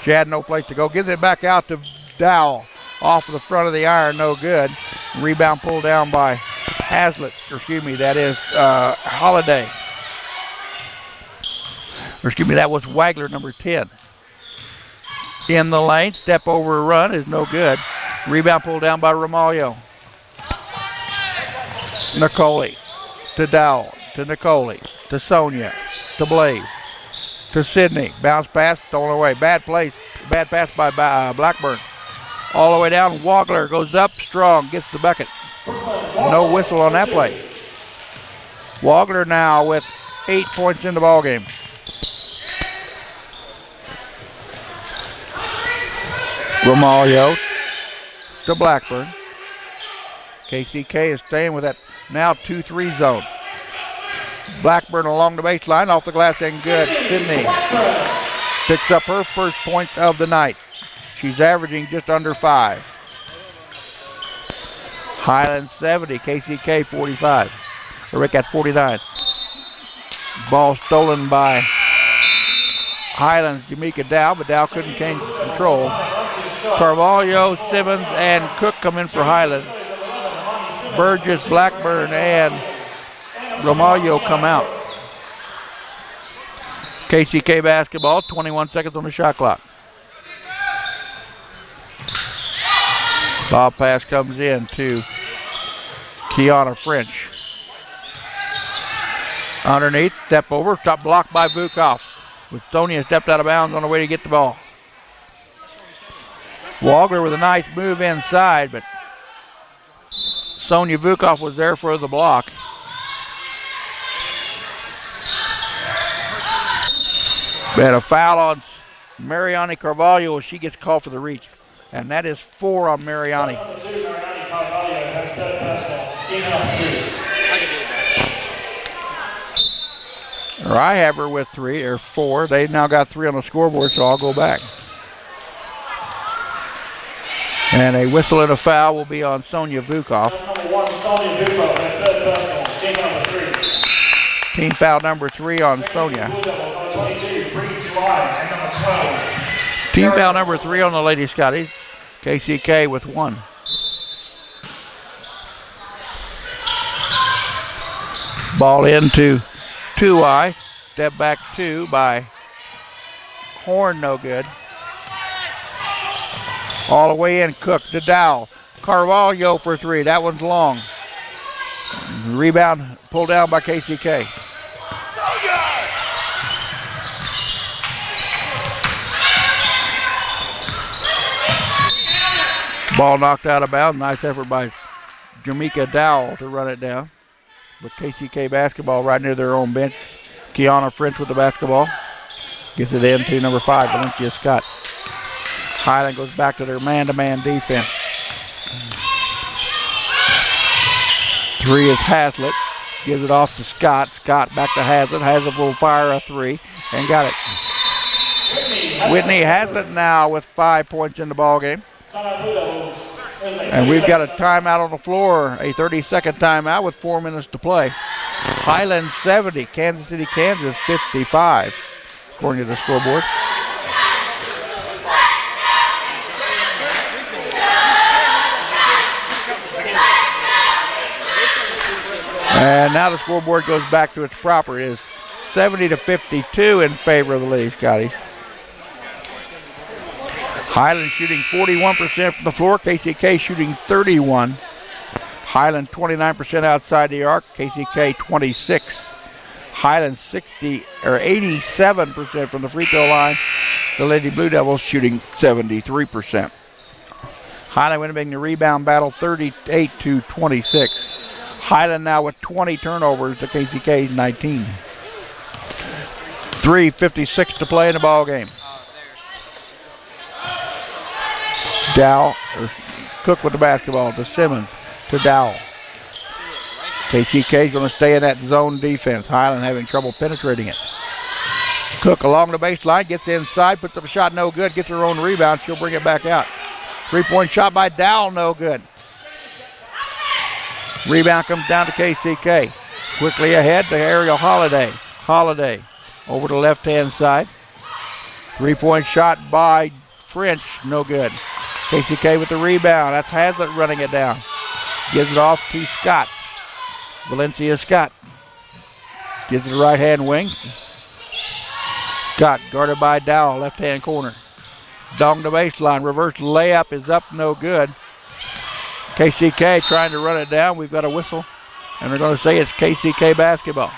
She had no place to go. Gives it back out to Dowell. Off of the front of the iron. No good. Rebound pulled down by Hazlitt. Or excuse me, that is Holiday. Or excuse me, that was Wagler, number 10. In the lane. Step over a run is no good. Rebound pulled down by Romaglio. Nicole to Dowell. To Nicole. To Sonia. To Blaze. To Sydney. Bounce pass, stolen away. Bad pass by Blackburn. All the way down. Wagler goes up strong, gets the bucket. No whistle on that play. Wagler now with 8 points in the ball game. Romaglio to Blackburn. KCK is staying with that now 2-3 zone. Blackburn along the baseline, off the glass and good. Sydney picks up her first points of the night. She's averaging just under 5. Highland 70, KCK 45. Rick at 49. Ball stolen by Highland's Jamaica Dow, but Dow couldn't gain control. Carvalho, Simmons, and Cook come in for Highland. Burgess, Blackburn, and Romaglio come out. KCK basketball, 21 seconds on the shot clock. Ball pass comes in to Kiana French. Underneath, step over, top blocked by Vukov. With Sonia stepped out of bounds on the way to get the ball. Wagler with a nice move inside, but Sonia Vukov was there for the block. And a foul on Mariani Carvalho as she gets called for the reach. And that is 4 on Mariani. Or I have her with 3 or 4. They now got 3 on the scoreboard, so I'll go back. And a whistle and a foul will be on Sonia Vukov. Number 1, Sonia Vukov, and third personal, team number 3. Team foul number 3 on Sonia. Number 22, Bree July, and number 12. Team foul number 3 on the Lady Scotties. KCK with 1. Ball into 2I. Step back 2 by Horn, no good. All the way in, Cook to Dow. Carvalho for 3. That one's long. Rebound pulled down by KCK. Ball knocked out of bounds. Nice effort by Jamaica Dowell to run it down. With KCK basketball right near their own bench. Kiana French with the basketball. Gets it in to number 5, Valencia Scott. Highland goes back to their man-to-man defense. 3 is Haslett. Gives it off to Scott. Scott back to Haslett. Haslett will fire a 3 and got it. Whitney Haslett now with 5 points in the ball game. And we've got a timeout on the floor, a 30-second timeout with 4 minutes to play. Highland 70, Kansas City, Kansas 55, according to the scoreboard. And now the scoreboard goes back to its proper. It is 70-52 in favor of the Lady Scotties. Highland shooting 41% from the floor. KCK shooting 31. Highland 29% outside the arc. KCK 26. Highland 87% from the free throw line. The Lady Blue Devils shooting 73%. Highland winning the rebound battle 38-26. Highland now with 20 turnovers to KCK's 19. 3:56 to play in the ball game. Cook with the basketball to Simmons to Dowell. KCK is going to stay in that zone defense. Highland having trouble penetrating it. Cook along the baseline, gets inside, puts up a shot, no good, gets her own rebound. She'll bring it back out. 3-point shot by Dowell, no good. Rebound comes down to KCK. Quickly ahead to Ariel Holiday. Holiday over the left-hand side. 3-point shot by French, no good. KCK with the rebound. That's Haslett running it down. Gives it off to Scott. Valencia Scott. Gives it the right-hand wing. Scott guarded by Dowell, left-hand corner. Dong the baseline. Reverse layup is up, no good. KCK trying to run it down. We've got a whistle, and they're going to say it's KCK basketball.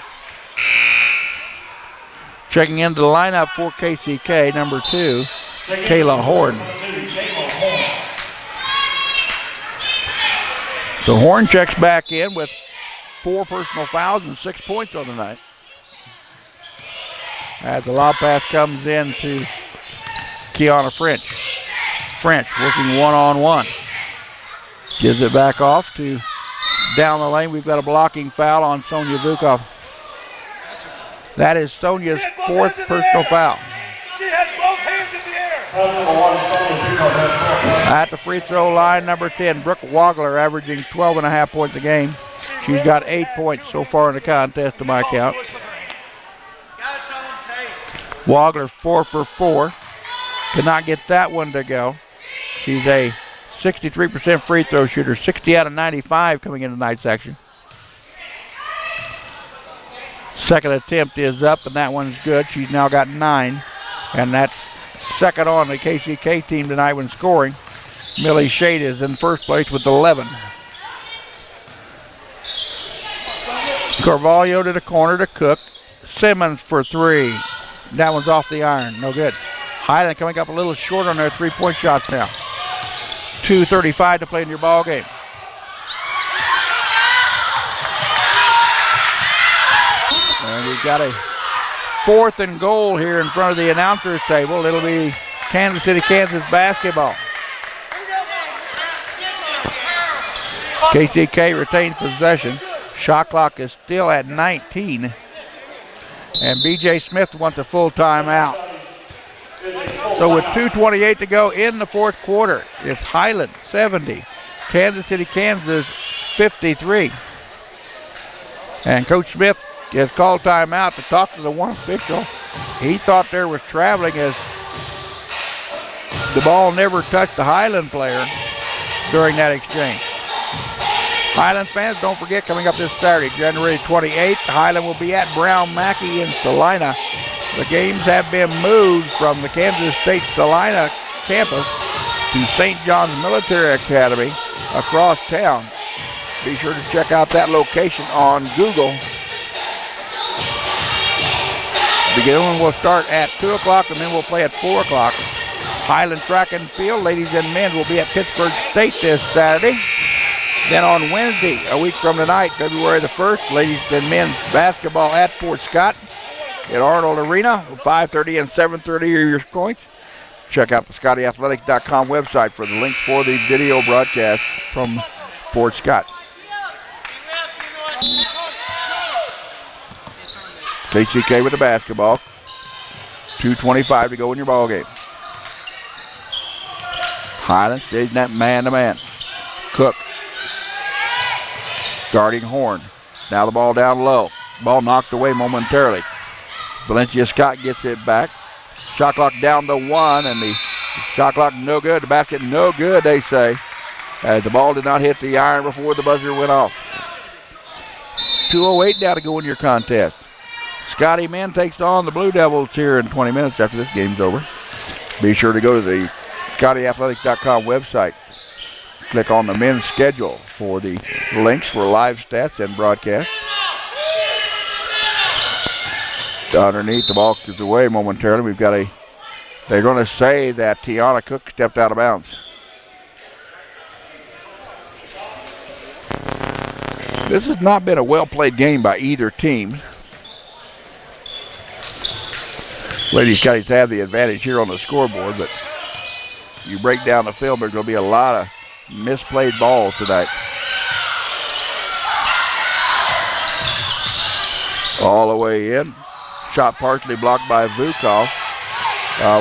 Checking into the lineup for KCK, number 2, Kayla Horn. So Horn checks back in with 4 personal fouls and 6 points on the night. As the lob pass comes in to Kiana French. French working one-on-one. Gives it back off to down the lane. We've got a blocking foul on Sonia Vukov. That is Sonia's 4th personal foul. She had both hands in the air. At the free throw line, number 10, Brooke Wagler, averaging 12.5 points a game. She's got 8 points so far in the contest, to my count. Wagler 4 for 4. Could not get that one to go. She's a 63% free throw shooter, 60 out of 95 coming in tonight's section. Second attempt is up, and that one's good. She's now got 9, and that's second on the KCK team tonight when scoring. Millie Shade is in first place with 11. Carvalho to the corner to Cook. Simmons for 3. That one's off the iron, no good. Highland coming up a little short on their 3-point shots now. 2:35 to play in your ball game. And we've got a 4th and goal here in front of the announcer's table. It'll be Kansas City, Kansas basketball. KCK retains possession. Shot clock is still at 19. And B.J. Smith wants a full timeout. So with 2:28 to go in the fourth quarter, it's Highland 70, Kansas City, Kansas 53. And Coach Smith has called timeout to talk to the one official. He thought there was traveling as the ball never touched the Highland player during that exchange. Highland fans, don't forget, coming up this Saturday, January 28th, Highland will be at Brown Mackey in Salina. The games have been moved from the Kansas State Salina campus to St. John's Military Academy across town. Be sure to check out that location on Google. The game will start at 2 o'clock and then we'll play at 4 o'clock. Highland Track and Field, ladies and men, will be at Pittsburgh State this Saturday. Then on Wednesday, a week from tonight, February the 1st, ladies and men's basketball at Fort Scott at Arnold Arena, 5:30 and 7:30 are your points. Check out the ScottyAthletics.com website for the links for the video broadcast from Fort Scott. KCK with the basketball. 2:25 to go in your ball game. Highland stays in that man-to-man. Cook guarding Horn. Now the ball down low. Ball knocked away momentarily. Valencia Scott gets it back. Shot clock down to 1, and the shot clock no good. The basket no good, they say, as the ball did not hit the iron before the buzzer went off. 2:08 now to go in your contest. Scotty Men takes on the Blue Devils here in 20 minutes after this game's over. Be sure to go to the ScottyAthletics.com website. Click on the men's schedule for the links for live stats and broadcast. Underneath, the ball is away momentarily. We've got they're going to say that Tiana Cook stepped out of bounds. This has not been a well-played game by either team. Lady Scotties have the advantage here on the scoreboard, but you break down the film, there's going to be a lot of misplayed balls tonight. All the way in. Shot partially blocked by Vukov.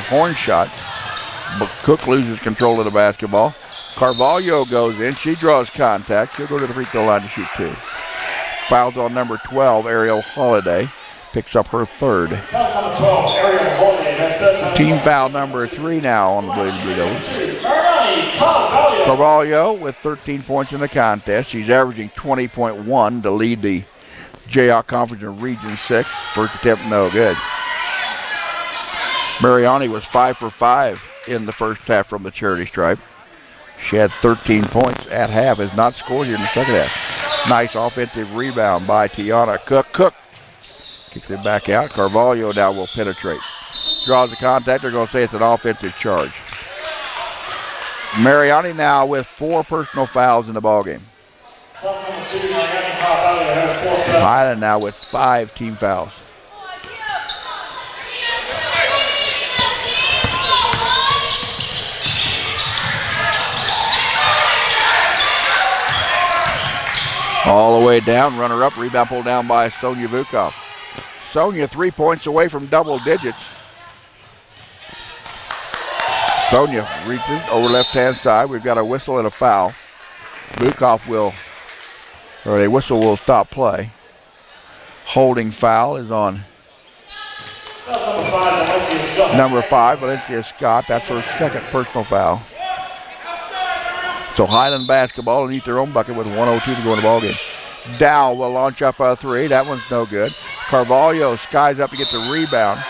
Horn shot. But Cook loses control of the basketball. Carvalho goes in. She draws contact. She'll go to the free throw line to shoot 2. Fouls on number 12, Ariel Holiday. Picks up her third. Team foul number 3 now on the Blue Devils. Carvalho with 13 points in the contest. She's averaging 20.1 to lead the Jayhawk Conference in Region 6. First attempt, no good. Mariani was 5 for 5 in the first half from the charity stripe. She had 13 points at half, has not scored here in the second half. Nice offensive rebound by Tiana Cook. Cook kicks it back out. Carvalho now will penetrate. Draws the contact. They're going to say it's an offensive charge. Mariani now with 4 personal fouls in the ballgame. Highland now with 5 team fouls. All the way down, runner-up, rebound pulled down by Sonia Vukov. Sonia 3 points away from double digits. Sonia reaches over left-hand side. We've got a whistle and a foul. Vukov a whistle will stop play. Holding foul is on number 5, Valencia Scott. That's her second personal foul. So Highland basketball underneath their own bucket with 1:02 to go in the ballgame. Dow will launch up a 3. That one's no good. Carvalho skies up to get the rebound.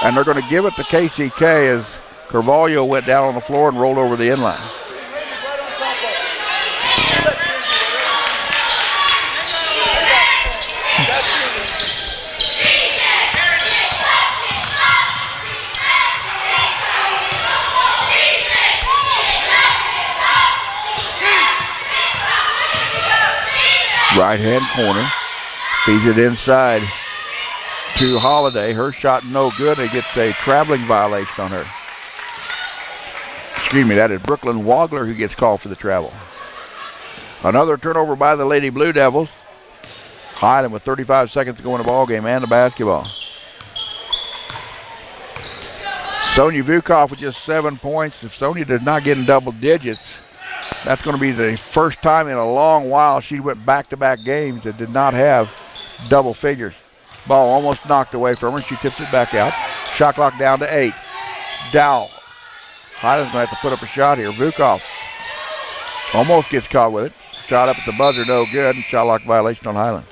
And they're going to give it to KCK as Carvalho went down on the floor and rolled over the inline. Right-hand corner, feeds it inside to Holiday. Her shot no good. It gets a traveling violation on her. Excuse me, that is Brooklyn Wagler who gets called for the travel. Another turnover by the Lady Blue Devils. Highland with 35 seconds to go in the ball game and the basketball. Sonia Vukov with just 7 points. If Sonia does not get in double digits, that's going to be the first time in a long while she went back-to-back games that did not have double figures. Ball almost knocked away from her. She tips it back out. Shot clock down to 8. Dowell. Highland's going to have to put up a shot here. Vukov almost gets caught with it. Shot up at the buzzer, no good. And shot clock violation on Highland.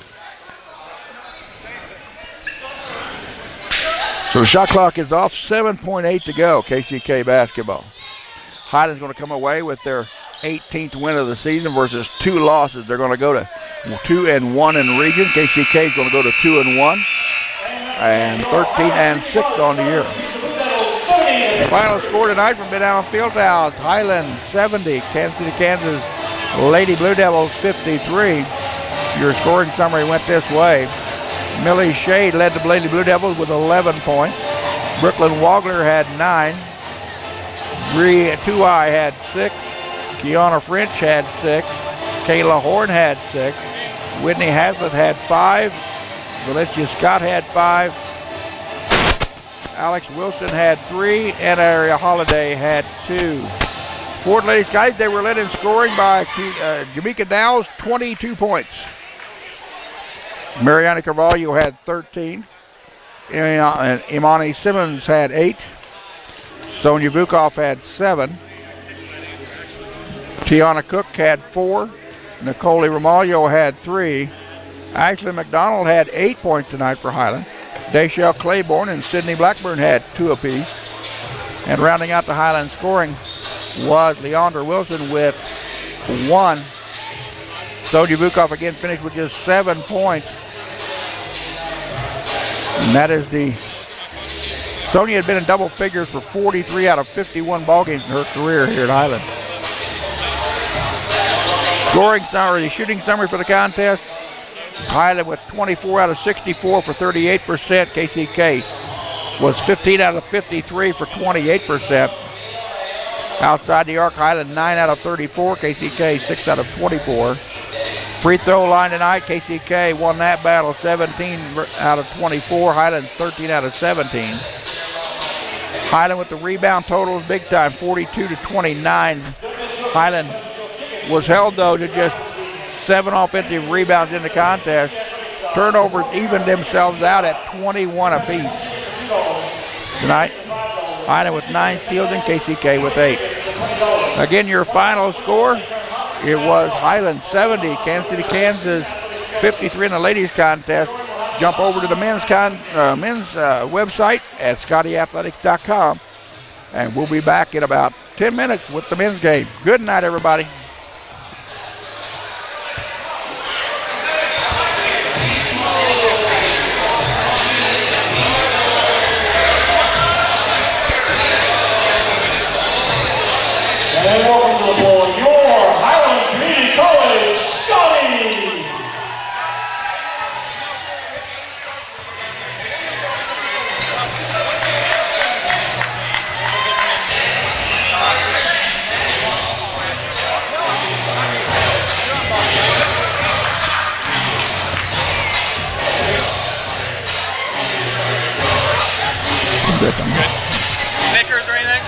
So the shot clock is off. 7.8 to go. KCK basketball. Highland's going to come away with their 18th win of the season versus 2 losses. They're going to go to 2-1 in region. KCK is going to go to 2-1 and 13-6 on the year. The final score tonight from Mid Allen Fieldhouse: Highland 70, Kansas City, Kansas Lady Blue Devils 53. Your scoring summary went this way. Millie Shade led the Lady Blue Devils with 11 points. Brooklyn Wagler had 9. Bree Tuai had 6. Kiana French had 6. Kayla Horn had 6. Whitney Haslett had 5. Valencia Scott had 5. Alex Wilson had 3. And Aria Holiday had 2. Ford Ladies, guys, they were led in scoring by Jamaica Dowles, 22 points. Mariana Carvalho had 13. Imani Simmons had 8. Sonia Vukov had 7. Tiana Cook had 4. Nicole Ramalho had 3. Ashley McDonald had 8 points tonight for Highland. Dayshell Claiborne and Sydney Blackburn had 2 apiece. And rounding out the Highland scoring was Leandra Wilson with 1. Sonia Vukov again finished with just 7 points. And that is the... Sonia had been in double figures for 43 out of 51 ball games in her career here at Highland. Scoring summary, shooting summary for the contest. Highland with 24 out of 64 for 38%. KCK was 15 out of 53 for 28%. Outside the arc, Highland 9 out of 34. KCK 6 out of 24. Free throw line tonight, KCK won that battle 17 out of 24. Highland 13 out of 17. Highland with the rebound totals big time, 42 to 29. Highland was held though to just 7 offensive rebounds in the contest. Turnovers evened themselves out at 21 apiece. Tonight, Highland with 9 steals and KCK with 8. Again, your final score, it was Highland 70, Kansas City, Kansas 53 in the ladies contest. Jump over to the men's website at scottyathletics.com, and we'll be back in about 10 minutes with the men's game. Good night, everybody. And welcome to the board, your Highland Community College Scotty. Snickers or anything?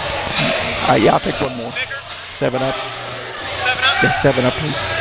Yeah, I'll take one more. Snickers? 7 Up. 7 Up? Yeah, 7 Up, please.